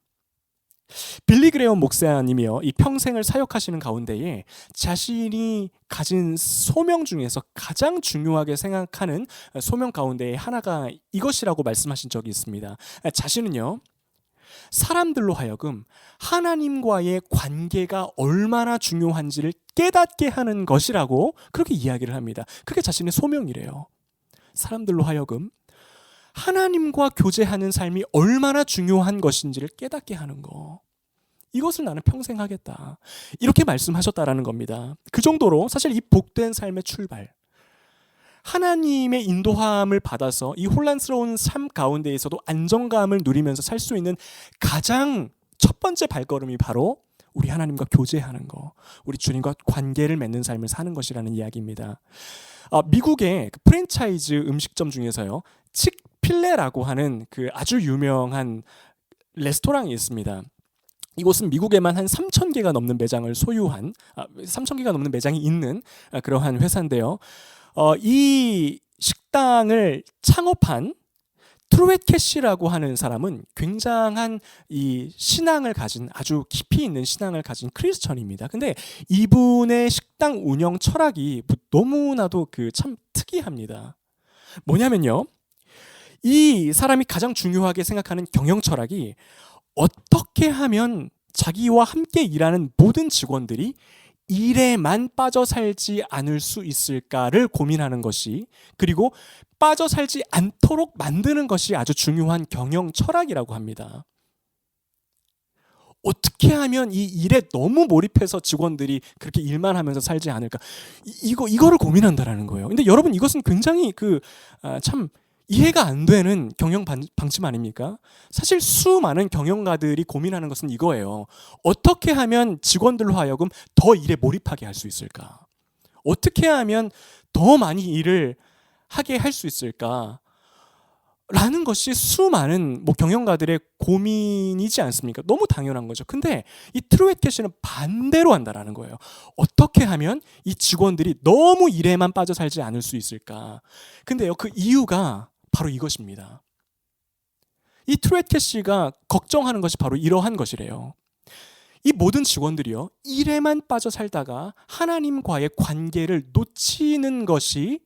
빌리 그레엄 목사님이요, 이 평생을 사역하시는 가운데에 자신이 가진 소명 중에서 가장 중요하게 생각하는 소명 가운데 하나가 이것이라고 말씀하신 적이 있습니다. 자신은요, 사람들로 하여금 하나님과의 관계가 얼마나 중요한지를 깨닫게 하는 것이라고 그렇게 이야기를 합니다. 그게 자신의 소명이래요. 사람들로 하여금 하나님과 교제하는 삶이 얼마나 중요한 것인지를 깨닫게 하는 거. 이것을 나는 평생 하겠다. 이렇게 말씀하셨다라는 겁니다. 그 정도로 사실 이 복된 삶의 출발, 하나님의 인도함을 받아서 이 혼란스러운 삶 가운데에서도 안정감을 누리면서 살 수 있는 가장 첫 번째 발걸음이 바로 우리 하나님과 교제하는 거, 우리 주님과 관계를 맺는 삶을 사는 것이라는 이야기입니다. 미국의 그 프랜차이즈 음식점 중에서요, 칙필레라고 하는 그 아주 유명한 레스토랑이 있습니다. 이곳은 미국에만 한 3,000개가 넘는 매장을 소유한 3,000개가 넘는 매장이 있는 그러한 회사인데요. 이 식당을 창업한 트루엣 캐시라고 하는 사람은 굉장한 이 신앙을 가진, 아주 깊이 있는 신앙을 가진 크리스천입니다. 근데 이분의 식당 운영 철학이 너무나도 참 특이합니다. 뭐냐면요, 이 사람이 가장 중요하게 생각하는 경영 철학이 어떻게 하면 자기와 함께 일하는 모든 직원들이 일에만 빠져 살지 않을 수 있을까를 고민하는 것이, 그리고 빠져 살지 않도록 만드는 것이 아주 중요한 경영 철학이라고 합니다. 어떻게 하면 이 일에 너무 몰입해서 직원들이 그렇게 일만 하면서 살지 않을까, 이거를 고민한다라는 거예요. 근데 여러분, 이것은 굉장히 참 이해가 안 되는 경영 방침 아닙니까? 사실 수많은 경영가들이 고민하는 것은 이거예요. 어떻게 하면 직원들로 하여금 더 일에 몰입하게 할 수 있을까? 어떻게 하면 더 많이 일을 하게 할 수 있을까? 라는 것이 수많은 경영가들의 고민이지 않습니까? 너무 당연한 거죠. 근데 이 트루엣 캐시는 반대로 한다라는 거예요. 어떻게 하면 이 직원들이 너무 일에만 빠져 살지 않을 수 있을까? 근데요, 그 이유가 바로 이것입니다. 이 트루엣 캐시가 걱정하는 것이 바로 이러한 것이래요. 이 모든 직원들이요, 일에만 빠져 살다가 하나님과의 관계를 놓치는 것이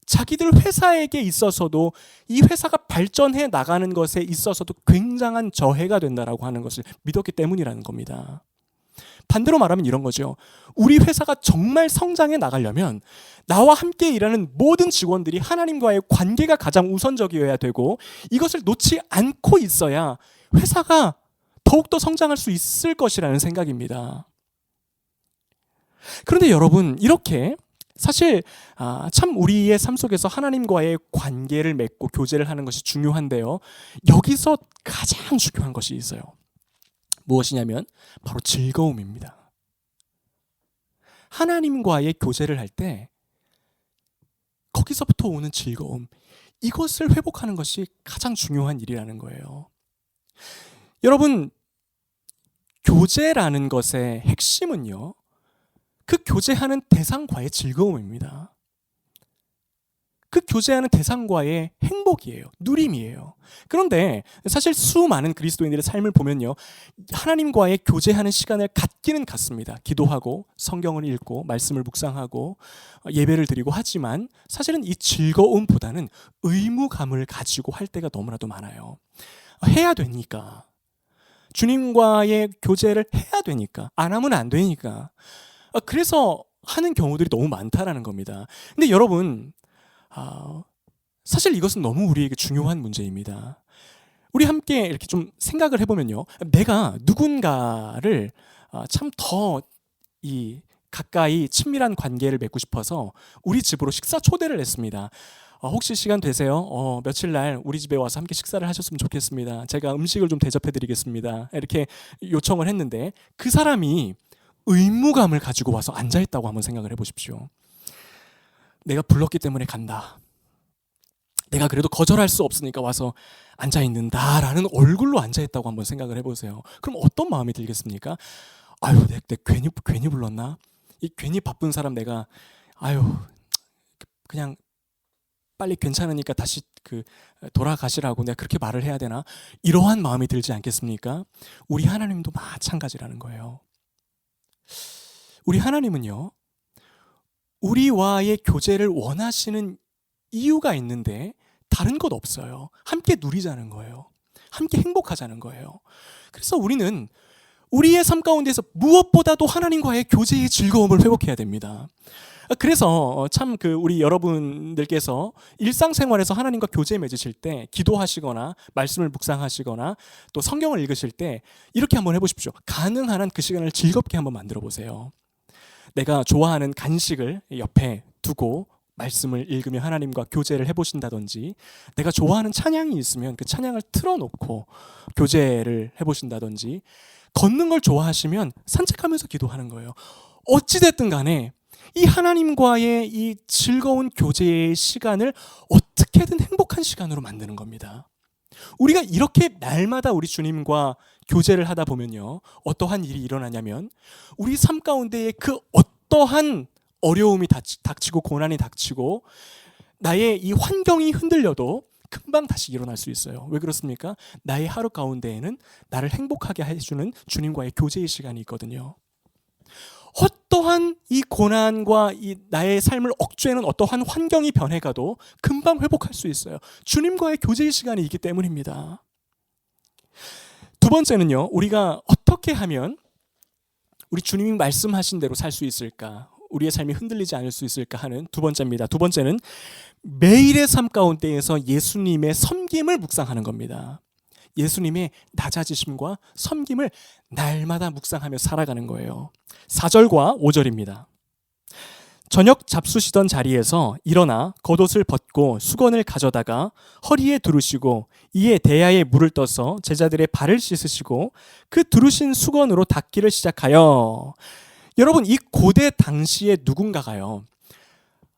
자기들 회사에게 있어서도, 이 회사가 발전해 나가는 것에 있어서도 굉장한 저해가 된다라고 하는 것을 믿었기 때문이라는 겁니다. 반대로 말하면 이런 거죠. 우리 회사가 정말 성장해 나가려면 나와 함께 일하는 모든 직원들이 하나님과의 관계가 가장 우선적이어야 되고, 이것을 놓지 않고 있어야 회사가 더욱더 성장할 수 있을 것이라는 생각입니다. 그런데 여러분, 이렇게 사실 참 우리의 삶 속에서 하나님과의 관계를 맺고 교제를 하는 것이 중요한데요, 여기서 가장 중요한 것이 있어요. 무엇이냐면 바로 즐거움입니다. 하나님과의 교제를 할 때 거기서부터 오는 즐거움, 이것을 회복하는 것이 가장 중요한 일이라는 거예요. 여러분, 교제라는 것의 핵심은요, 그 교제하는 대상과의 즐거움입니다. 그 교제하는 대상과의 행복이에요. 누림이에요. 그런데 사실 수많은 그리스도인들의 삶을 보면요, 하나님과의 교제하는 시간을 갖기는 갖습니다. 기도하고 성경을 읽고 말씀을 묵상하고 예배를 드리고 하지만 사실은 이 즐거움보다는 의무감을 가지고 할 때가 너무나도 많아요. 해야 되니까. 주님과의 교제를 해야 되니까. 안 하면 안 되니까. 그래서 하는 경우들이 너무 많다라는 겁니다. 근데 여러분, 사실 이것은 너무 우리에게 중요한 문제입니다. 우리 함께 이렇게 좀 생각을 해보면요, 내가 누군가를 참 더 가까이 친밀한 관계를 맺고 싶어서 우리 집으로 식사 초대를 했습니다. 혹시 시간 되세요? 며칠 날 우리 집에 와서 함께 식사를 하셨으면 좋겠습니다. 제가 음식을 좀 대접해드리겠습니다. 이렇게 요청을 했는데 그 사람이 의무감을 가지고 와서 앉아있다고 한번 생각을 해보십시오. 내가 불렀기 때문에 간다. 내가 그래도 거절할 수 없으니까 와서 앉아있는다라는 얼굴로 앉아있다고 한번 생각을 해보세요. 그럼 어떤 마음이 들겠습니까? 아유, 내가 괜히 불렀나? 이 괜히 바쁜 사람 내가 아유 그냥 빨리 괜찮으니까 다시 돌아가시라고 내가 그렇게 말을 해야 되나? 이러한 마음이 들지 않겠습니까? 우리 하나님도 마찬가지라는 거예요. 우리 하나님은요, 우리와의 교제를 원하시는 이유가 있는데 다른 것 없어요. 함께 누리자는 거예요. 함께 행복하자는 거예요. 그래서 우리는 우리의 삶 가운데서 무엇보다도 하나님과의 교제의 즐거움을 회복해야 됩니다. 그래서 참 우리 여러분들께서 일상생활에서 하나님과 교제 맺으실 때 기도하시거나 말씀을 묵상하시거나 또 성경을 읽으실 때 이렇게 한번 해보십시오. 가능한 한 그 시간을 즐겁게 한번 만들어 보세요. 내가 좋아하는 간식을 옆에 두고 말씀을 읽으며 하나님과 교제를 해보신다든지, 내가 좋아하는 찬양이 있으면 그 찬양을 틀어놓고 교제를 해보신다든지, 걷는 걸 좋아하시면 산책하면서 기도하는 거예요. 어찌됐든 간에 이 하나님과의 이 즐거운 교제의 시간을 어떻게든 행복한 시간으로 만드는 겁니다. 우리가 이렇게 날마다 우리 주님과 교제를 하다 보면요, 어떠한 일이 일어나냐면 우리 삶 가운데에 그 어떠한 어려움이 닥치고 고난이 닥치고 나의 이 환경이 흔들려도 금방 다시 일어날 수 있어요. 왜 그렇습니까? 나의 하루 가운데에는 나를 행복하게 해주는 주님과의 교제의 시간이 있거든요. 어떠한 이 고난과 이 나의 삶을 억제하는 어떠한 환경이 변해가도 금방 회복할 수 있어요. 주님과의 교제의 시간이 있기 때문입니다. 두 번째는요, 우리가 어떻게 하면 우리 주님이 말씀하신 대로 살 수 있을까? 우리의 삶이 흔들리지 않을 수 있을까 하는 두 번째입니다. 두 번째는 매일의 삶 가운데에서 예수님의 섬김을 묵상하는 겁니다. 예수님의 낮아지심과 섬김을 날마다 묵상하며 살아가는 거예요. 4절과 5절입니다. 저녁 잡수시던 자리에서 일어나 겉옷을 벗고 수건을 가져다가 허리에 두르시고 이에 대야에 물을 떠서 제자들의 발을 씻으시고 그 두르신 수건으로 닦기를 시작하여. 여러분, 이 고대 당시에 누군가가요,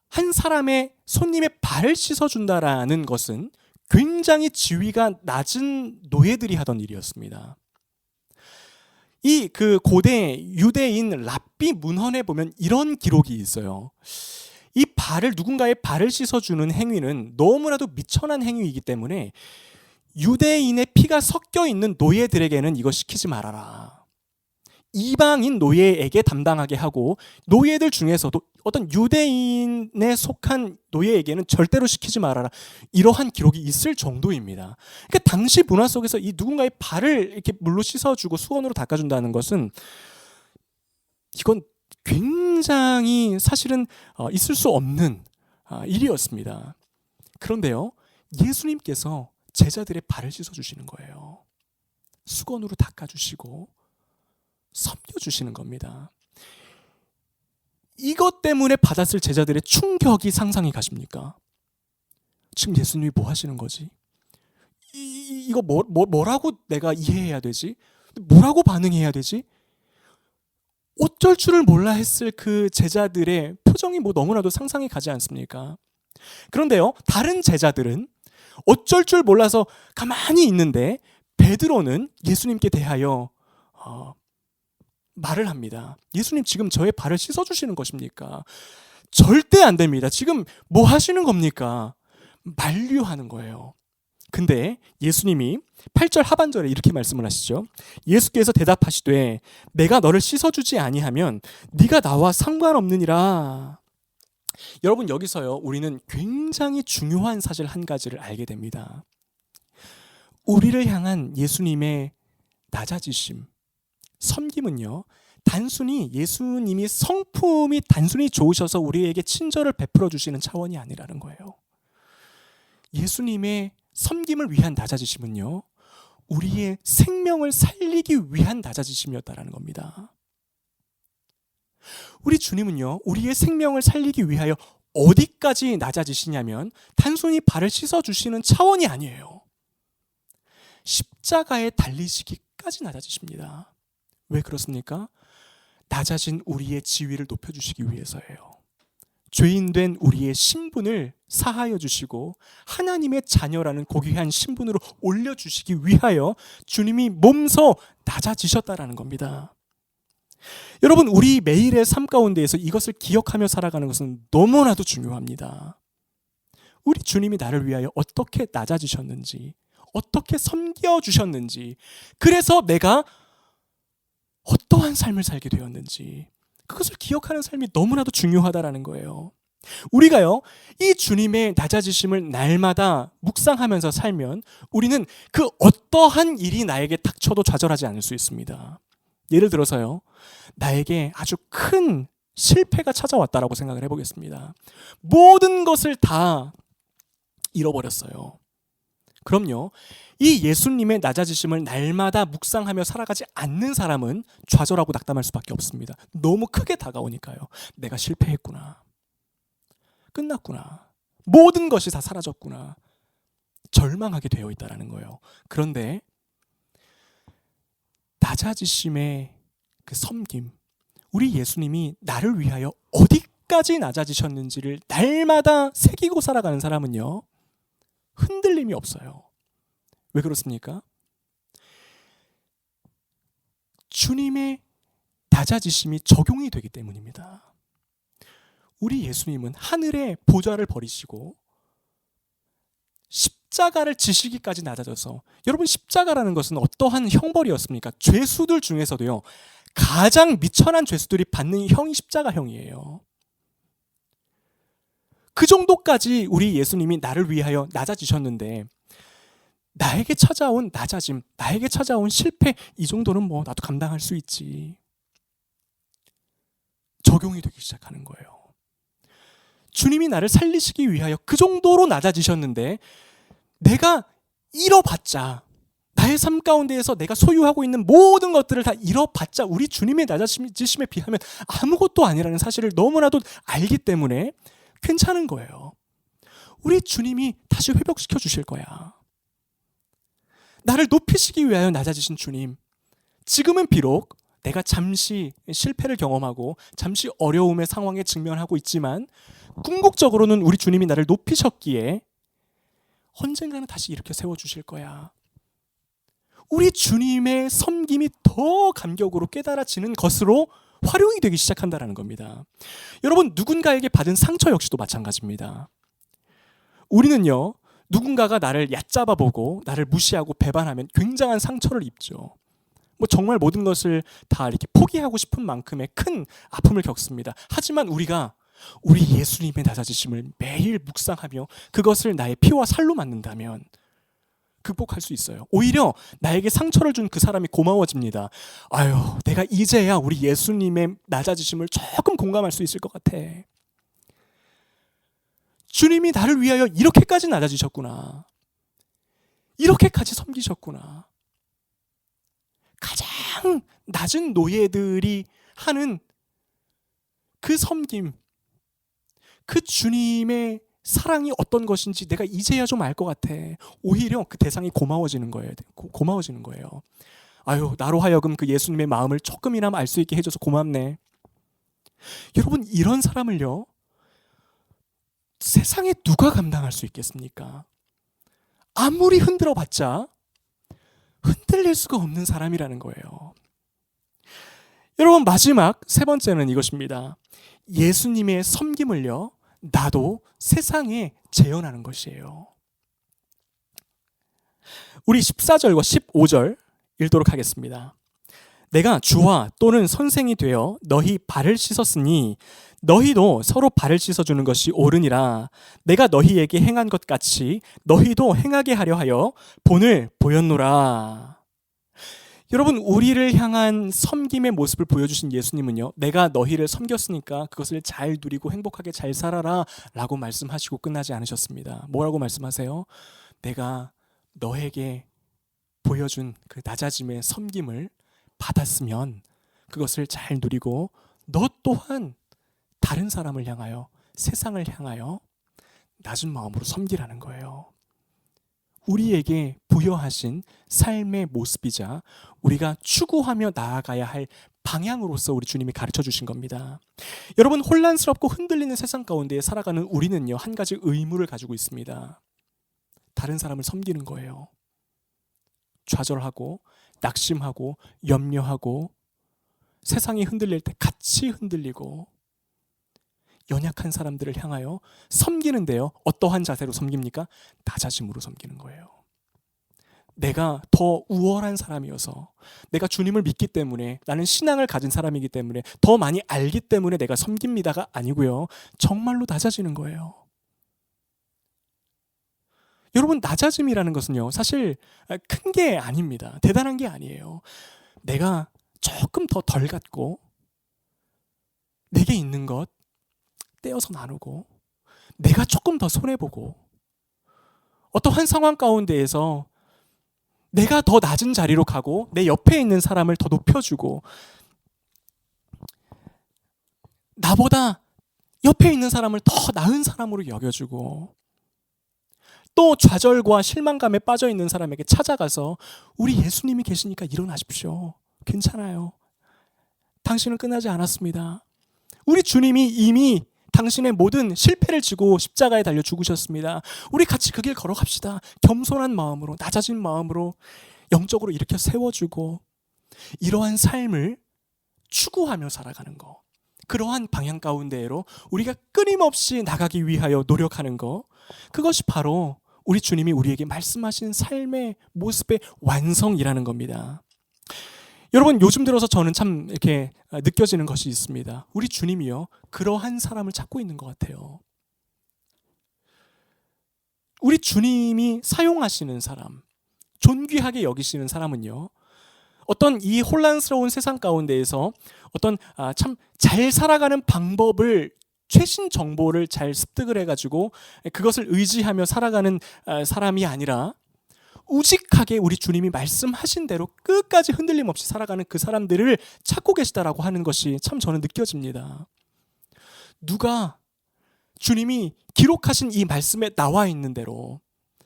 한 사람의 손님의 발을 씻어준다라는 것은 굉장히 지위가 낮은 노예들이 하던 일이었습니다. 이 고대 유대인 랍비 문헌에 보면 이런 기록이 있어요. 이 누군가의 발을 씻어주는 행위는 너무나도 미천한 행위이기 때문에 유대인의 피가 섞여 있는 노예들에게는 이거 시키지 말아라. 이방인 노예에게 담당하게 하고, 노예들 중에서도 어떤 유대인에 속한 노예에게는 절대로 시키지 말아라. 이러한 기록이 있을 정도입니다. 그러니까 당시 문화 속에서 이 누군가의 발을 이렇게 물로 씻어주고 수건으로 닦아준다는 것은 이건 굉장히 사실은 있을 수 없는 일이었습니다. 그런데요, 예수님께서 제자들의 발을 씻어주시는 거예요. 수건으로 닦아주시고 섬겨주시는 겁니다. 이것 때문에 받았을 제자들의 충격이 상상이 가십니까? 지금 예수님이 뭐 하시는 거지? 이거 뭐라고 내가 이해해야 되지? 뭐라고 반응해야 되지? 어쩔 줄을 몰라 했을 그 제자들의 표정이 너무나도 상상이 가지 않습니까? 그런데요, 다른 제자들은 어쩔 줄 몰라서 가만히 있는데 베드로는 예수님께 대하여 말을 합니다. 예수님, 지금 저의 발을 씻어주시는 것입니까? 절대 안 됩니다. 지금 뭐 하시는 겁니까? 만류하는 거예요. 근데 예수님이 8절 하반절에 이렇게 말씀을 하시죠. 예수께서 대답하시되 내가 너를 씻어주지 아니하면 네가 나와 상관없느니라. 여러분, 여기서요, 우리는 굉장히 중요한 사실 한 가지를 알게 됩니다. 우리를 향한 예수님의 낮아지심, 섬김은요, 단순히 예수님이 성품이 단순히 좋으셔서 우리에게 친절을 베풀어 주시는 차원이 아니라는 거예요. 예수님의 섬김을 위한 낮아지심은요, 우리의 생명을 살리기 위한 낮아지심이었다라는 겁니다. 우리 주님은요, 우리의 생명을 살리기 위하여 어디까지 낮아지시냐면 단순히 발을 씻어주시는 차원이 아니에요. 십자가에 달리시기까지 낮아지십니다. 왜 그렇습니까? 낮아진 우리의 지위를 높여주시기 위해서예요. 죄인된 우리의 신분을 사하여 주시고 하나님의 자녀라는 고귀한 신분으로 올려주시기 위하여 주님이 몸소 낮아지셨다라는 겁니다. 여러분, 우리 매일의 삶 가운데에서 이것을 기억하며 살아가는 것은 너무나도 중요합니다. 우리 주님이 나를 위하여 어떻게 낮아지셨는지, 어떻게 섬겨주셨는지, 그래서 내가 어떠한 삶을 살게 되었는지, 그것을 기억하는 삶이 너무나도 중요하다라는 거예요. 우리가요, 이 주님의 낮아지심을 날마다 묵상하면서 살면 우리는 그 어떠한 일이 나에게 닥쳐도 좌절하지 않을 수 있습니다. 예를 들어서요, 나에게 아주 큰 실패가 찾아왔다라고 생각을 해보겠습니다. 모든 것을 다 잃어버렸어요. 그럼요, 이 예수님의 낮아지심을 날마다 묵상하며 살아가지 않는 사람은 좌절하고 낙담할 수밖에 없습니다. 너무 크게 다가오니까요. 내가 실패했구나, 끝났구나, 모든 것이 다 사라졌구나, 절망하게 되어 있다는 거예요. 그런데 낮아지심의 그 섬김, 우리 예수님이 나를 위하여 어디까지 낮아지셨는지를 날마다 새기고 살아가는 사람은요, 흔들림이 없어요. 왜 그렇습니까? 주님의 낮아지심이 적용이 되기 때문입니다. 우리 예수님은 하늘의 보좌를 버리시고 십자가를 지시기까지 낮아져서, 여러분, 십자가라는 것은 어떠한 형벌이었습니까? 죄수들 중에서도요, 가장 미천한 죄수들이 받는 형이 십자가형이에요. 그 정도까지 우리 예수님이 나를 위하여 낮아지셨는데, 나에게 찾아온 낮아짐, 나에게 찾아온 실패, 이 정도는 뭐 나도 감당할 수 있지, 적용이 되기 시작하는 거예요. 주님이 나를 살리시기 위하여 그 정도로 낮아지셨는데, 내가 잃어봤자, 나의 삶 가운데에서 내가 소유하고 있는 모든 것들을 다 잃어봤자 우리 주님의 낮아지심에 비하면 아무것도 아니라는 사실을 너무나도 알기 때문에 괜찮은 거예요. 우리 주님이 다시 회복시켜 주실 거야. 나를 높이시기 위하여 낮아지신 주님, 지금은 비록 내가 잠시 실패를 경험하고 잠시 어려움의 상황에 직면하고 있지만 궁극적으로는 우리 주님이 나를 높이셨기에 언젠가는 다시 일으켜 세워주실 거야. 우리 주님의 섬김이 더 감격으로 깨달아지는 것으로 활용이 되기 시작한다는 겁니다. 여러분, 누군가에게 받은 상처 역시도 마찬가지입니다. 우리는요, 누군가가 나를 얕잡아보고 나를 무시하고 배반하면 굉장한 상처를 입죠. 뭐 정말 모든 것을 다 이렇게 포기하고 싶은 만큼의 큰 아픔을 겪습니다. 하지만 우리가 우리 예수님의 낮아지심을 매일 묵상하며 그것을 나의 피와 살로 만든다면 극복할 수 있어요. 오히려 나에게 상처를 준 그 사람이 고마워집니다. 아유, 내가 이제야 우리 예수님의 낮아지심을 조금 공감할 수 있을 것 같아. 주님이 나를 위하여 이렇게까지 낮아지셨구나, 이렇게까지 섬기셨구나. 가장 낮은 노예들이 하는 그 섬김, 그 주님의 사랑이 어떤 것인지 내가 이제야 좀 알 것 같아. 오히려 그 대상이 고마워지는 거예요. 고마워지는 거예요. 아유, 나로 하여금 그 예수님의 마음을 조금이나마 알 수 있게 해줘서 고맙네. 여러분, 이런 사람을요, 세상에 누가 감당할 수 있겠습니까? 아무리 흔들어봤자 흔들릴 수가 없는 사람이라는 거예요. 여러분, 마지막 세 번째는 이것입니다. 예수님의 섬김을요, 나도 세상에 재현하는 것이에요. 우리 14절과 15절 읽도록 하겠습니다. 내가 주와 또는 선생이 되어 너희 발을 씻었으니 너희도 서로 발을 씻어주는 것이 옳으니라. 내가 너희에게 행한 것 같이 너희도 행하게 하려 하여 본을 보였노라. 여러분, 우리를 향한 섬김의 모습을 보여주신 예수님은요, 내가 너희를 섬겼으니까 그것을 잘 누리고 행복하게 잘 살아라 라고 말씀하시고 끝나지 않으셨습니다. 뭐라고 말씀하세요? 내가 너에게 보여준 그 낮아짐의 섬김을 받았으면 그것을 잘 누리고 너 또한 다른 사람을 향하여, 세상을 향하여 낮은 마음으로 섬기라는 거예요. 우리에게 부여하신 삶의 모습이자 우리가 추구하며 나아가야 할 방향으로서 우리 주님이 가르쳐 주신 겁니다. 여러분, 혼란스럽고 흔들리는 세상 가운데 살아가는 우리는요, 한 가지 의무를 가지고 있습니다. 다른 사람을 섬기는 거예요. 좌절하고 낙심하고 염려하고 세상이 흔들릴 때 같이 흔들리고 연약한 사람들을 향하여 섬기는데요. 어떠한 자세로 섬깁니까? 낮아짐으로 섬기는 거예요. 내가 더 우월한 사람이어서, 내가 주님을 믿기 때문에, 나는 신앙을 가진 사람이기 때문에, 더 많이 알기 때문에 내가 섬깁니다가 아니고요. 정말로 낮아지는 거예요. 여러분, 낮아짐이라는 것은요, 사실 큰 게 아닙니다. 대단한 게 아니에요. 내가 조금 더 덜 갖고 내게 있는 것 떼어서 나누고, 내가 조금 더 손해보고, 어떠한 상황 가운데에서 내가 더 낮은 자리로 가고 내 옆에 있는 사람을 더 높여주고, 나보다 옆에 있는 사람을 더 나은 사람으로 여겨주고, 또 좌절과 실망감에 빠져 있는 사람에게 찾아가서 우리 예수님이 계시니까 일어나십시오. 괜찮아요. 당신은 끝나지 않았습니다. 우리 주님이 이미 당신의 모든 실패를 지고 십자가에 달려 죽으셨습니다. 우리 같이 그 길 걸어갑시다. 겸손한 마음으로, 낮아진 마음으로 영적으로 일으켜 세워주고, 이러한 삶을 추구하며 살아가는 거, 그러한 방향 가운데로 우리가 끊임없이 나가기 위하여 노력하는 거, 그것이 바로 우리 주님이 우리에게 말씀하신 삶의 모습의 완성이라는 겁니다. 여러분, 요즘 들어서 저는 참 이렇게 느껴지는 것이 있습니다. 우리 주님이요, 그러한 사람을 찾고 있는 것 같아요. 우리 주님이 사용하시는 사람, 존귀하게 여기시는 사람은요, 어떤 이 혼란스러운 세상 가운데에서 어떤 참 잘 살아가는 방법을, 최신 정보를 잘 습득을 해가지고 그것을 의지하며 살아가는 사람이 아니라, 우직하게 우리 주님이 말씀하신 대로 끝까지 흔들림 없이 살아가는 그 사람들을 찾고 계시다라고 하는 것이 참 저는 느껴집니다. 누가 주님이 기록하신 이 말씀에 나와 있는 대로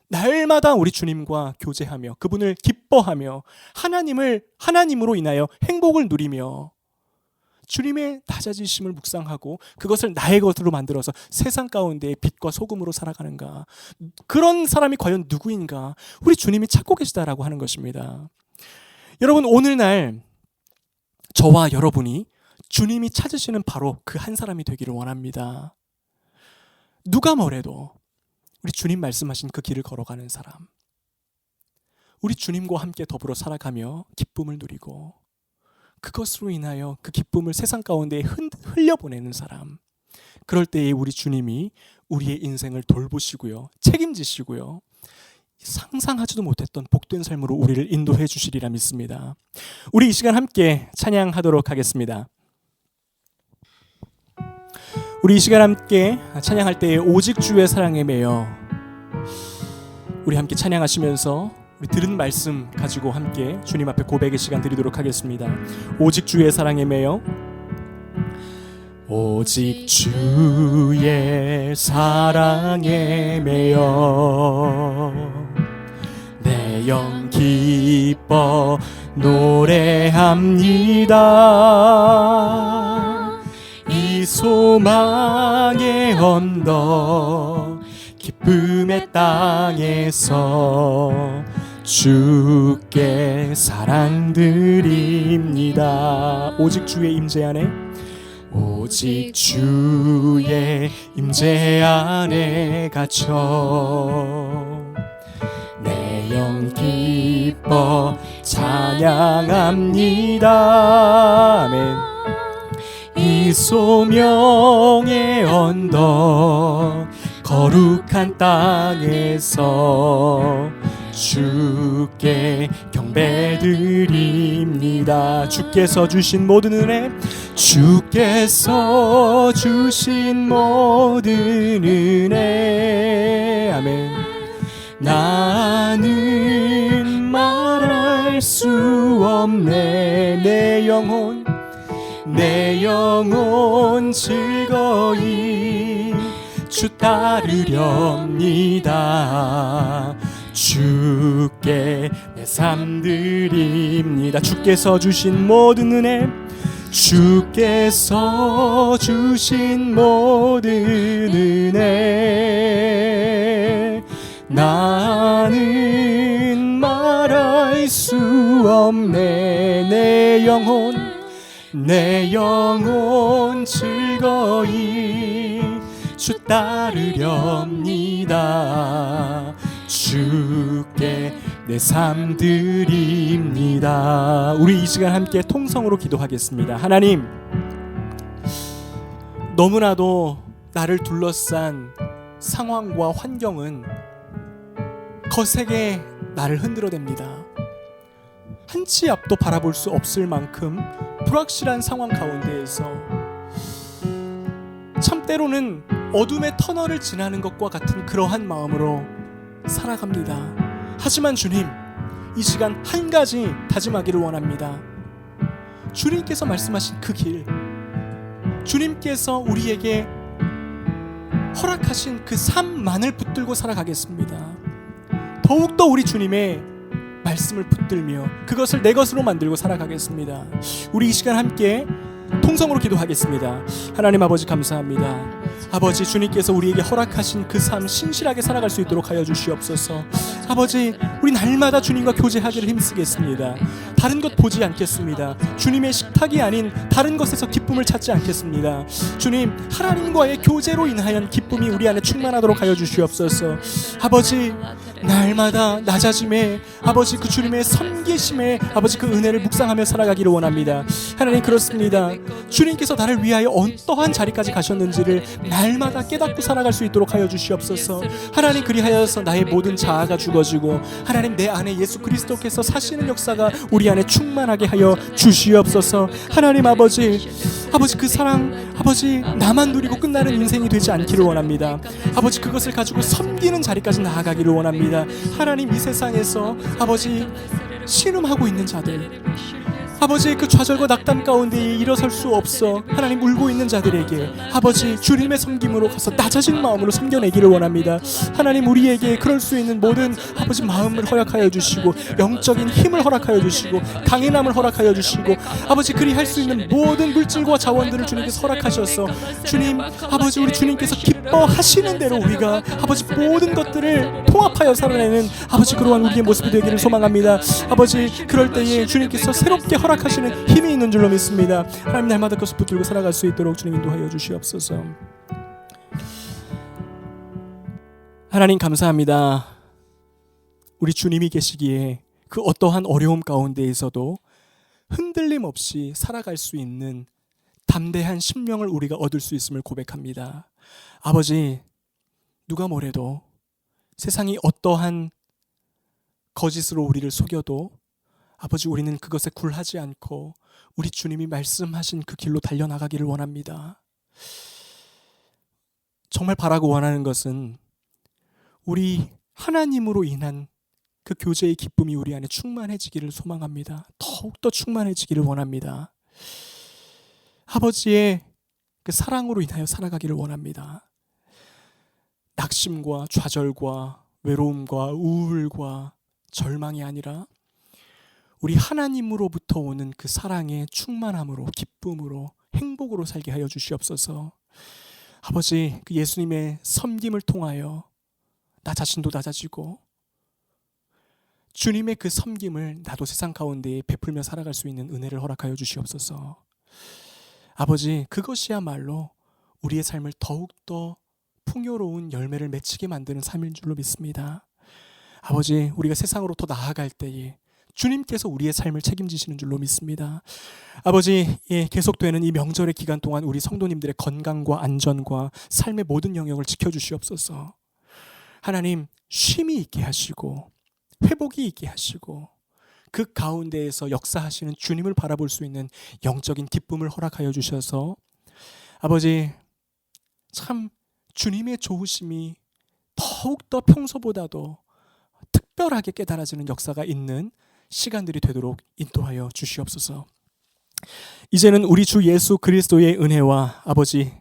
날마다 우리 주님과 교제하며 그분을 기뻐하며 하나님으로 인하여 행복을 누리며 주님의 낮아지심을 묵상하고 그것을 나의 것으로 만들어서 세상 가운데 빛과 소금으로 살아가는가, 그런 사람이 과연 누구인가, 우리 주님이 찾고 계시다라고 하는 것입니다. 여러분, 오늘날 저와 여러분이 주님이 찾으시는 바로 그 한 사람이 되기를 원합니다. 누가 뭐래도 우리 주님 말씀하신 그 길을 걸어가는 사람, 우리 주님과 함께 더불어 살아가며 기쁨을 누리고 그것으로 인하여 그 기쁨을 세상 가운데 흘려보내는 사람, 그럴 때에 우리 주님이 우리의 인생을 돌보시고요, 책임지시고요, 상상하지도 못했던 복된 삶으로 우리를 인도해 주시리라 믿습니다. 우리 이 시간 함께 찬양하도록 하겠습니다. 우리 이 시간 함께 찬양할 때에 오직 주의 사랑에 매여, 우리 함께 찬양하시면서 우리 들은 말씀 가지고 함께 주님 앞에 고백의 시간 드리도록 하겠습니다. 오직 주의 사랑에 매여, 오직 주의 사랑에 매여 내 영 기뻐 노래합니다. 이 소망의 언덕 기쁨의 땅에서 주께 사랑드립니다. 오직 주의 임재 안에, 오직 주의 임재 안에 갇혀 내 영 기뻐 찬양합니다. 아멘. 이 소명의 언덕 거룩한 땅에서 주께 경배드립니다. 주께서 주신 모든 은혜, 주께서 주신 모든 은혜, 아멘. 나는 말할 수 없네. 내 영혼 즐거이 주 따르렵니다. 주께 내 삶 드립니다. 주께서 주신 모든 은혜, 주께서 주신 모든 은혜, 나는 말할 수 없네. 내 영혼 즐거이 주 따르렵니다. 주께 내 삶 드립니다. 우리 이 시간 함께 통성으로 기도하겠습니다. 하나님, 너무나도 나를 둘러싼 상황과 환경은 거세게 나를 흔들어댑니다. 한치 앞도 바라볼 수 없을 만큼 불확실한 상황 가운데에서 참 때로는 어둠의 터널을 지나는 것과 같은 그러한 마음으로 살아갑니다. 하지만 주님, 이 시간 한 가지 다짐하기를 원합니다. 주님께서 말씀하신 그 길, 주님께서 우리에게 허락하신 그 삶만을 붙들고 살아가겠습니다. 더욱더 우리 주님의 말씀을 붙들며 그것을 내 것으로 만들고 살아가겠습니다. 우리 이 시간 함께 통성으로 기도하겠습니다. 하나님 아버지, 감사합니다. 아버지, 주님께서 우리에게 허락하신 그 삶 신실하게 살아갈 수 있도록 하여 주시옵소서. 아버지, 우리 날마다 주님과 교제하기를 힘쓰겠습니다. 다른 것 보지 않겠습니다. 주님의 식탁이 아닌 다른 것에서 기쁨을 찾지 않겠습니다. 주님, 하나님과의 교제로 인하여 기쁨이 우리 안에 충만하도록 하여 주시옵소서. 아버지, 날마다 낮아짐에 아버지 그 주님의 섬기심에 아버지 그 은혜를 묵상하며 살아가기를 원합니다. 하나님, 그렇습니다. 주님께서 나를 위하여 어떠한 자리까지 가셨는지를 날마다 깨닫고 살아갈 수 있도록 하여 주시옵소서. 하나님, 그리하여서 나의 모든 자아가 죽어지고 하나님, 내 안에 예수 그리스도께서 사시는 역사가 우리 안에 충만하게 하여 주시옵소서. 하나님 아버지, 그 사랑 아버지 나만 누리고 끝나는 인생이 되지 않기를 원합니다. 아버지, 그것을 가지고 섬기는 자리까지 나아가기를 원합니다. 하나님, 이 세상에서 아버지 신음하고 있는 자들, 아버지 그 좌절과 낙담 가운데 일어설 수 없어 하나님 울고 있는 자들에게 아버지 주님의 섬김으로 가서 낮아진 마음으로 섬겨내기를 원합니다. 하나님, 우리에게 그럴 수 있는 모든 아버지 마음을 허락하여 주시고 영적인 힘을 허락하여 주시고 강인함을 허락하여 주시고 아버지 그리할 수 있는 모든 물질과 자원들을 주님께서 허락하셔서 주님 아버지 우리 주님께서 기뻐하시는 대로 우리가 아버지 모든 것들을 통합하여 살아내는 아버지 그러한 우리의 모습이 되기를 소망합니다. 아버지, 그럴 때에 주님께서 새롭게 허락하시는 힘이 있는 줄로 믿습니다. 하나님, 날마다 그것을 붙들고 살아갈 수 있도록 주님 인도하여 주시옵소서. 하나님, 감사합니다. 우리 주님이 계시기에 그 어떠한 어려움 가운데에서도 흔들림 없이 살아갈 수 있는 담대한 심령을 우리가 얻을 수 있음을 고백합니다. 아버지, 누가 뭐래도 세상이 어떠한 거짓으로 우리를 속여도 아버지, 우리는 그것에 굴하지 않고 우리 주님이 말씀하신 그 길로 달려나가기를 원합니다. 정말 바라고 원하는 것은 우리 하나님으로 인한 그 교제의 기쁨이 우리 안에 충만해지기를 소망합니다. 더욱더 충만해지기를 원합니다. 아버지의 그 사랑으로 인하여 살아가기를 원합니다. 낙심과 좌절과 외로움과 우울과 절망이 아니라 우리 하나님으로부터 오는 그 사랑의 충만함으로 기쁨으로 행복으로 살게 하여 주시옵소서. 아버지, 그 예수님의 섬김을 통하여 나 자신도 낮아지고 주님의 그 섬김을 나도 세상 가운데에 베풀며 살아갈 수 있는 은혜를 허락하여 주시옵소서. 아버지, 그것이야말로 우리의 삶을 더욱더 풍요로운 열매를 맺히게 만드는 삶인 줄로 믿습니다. 아버지, 우리가 세상으로 더 나아갈 때에 주님께서 우리의 삶을 책임지시는 줄로 믿습니다. 아버지, 계속되는 이 명절의 기간 동안 우리 성도님들의 건강과 안전과 삶의 모든 영역을 지켜주시옵소서. 하나님, 쉼이 있게 하시고 회복이 있게 하시고 그 가운데에서 역사하시는 주님을 바라볼 수 있는 영적인 기쁨을 허락하여 주셔서 아버지, 참 주님의 좋으심이 더욱더 평소보다도 특별하게 깨달아지는 역사가 있는 시간들이 되도록 인도하여 주시옵소서. 이제는 우리 주 예수 그리스도의 은혜와 아버지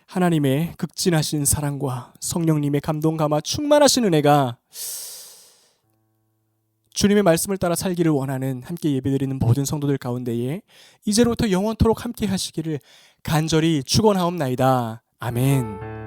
하나님의 극진하신 사랑과 성령님의 감동 감화 충만하신 은혜가 주님의 말씀을 따라 살기를 원하는 함께 예배드리는 모든 성도들 가운데에 이제로부터 영원토록 함께 하시기를 간절히 축원하옵나이다. 아멘.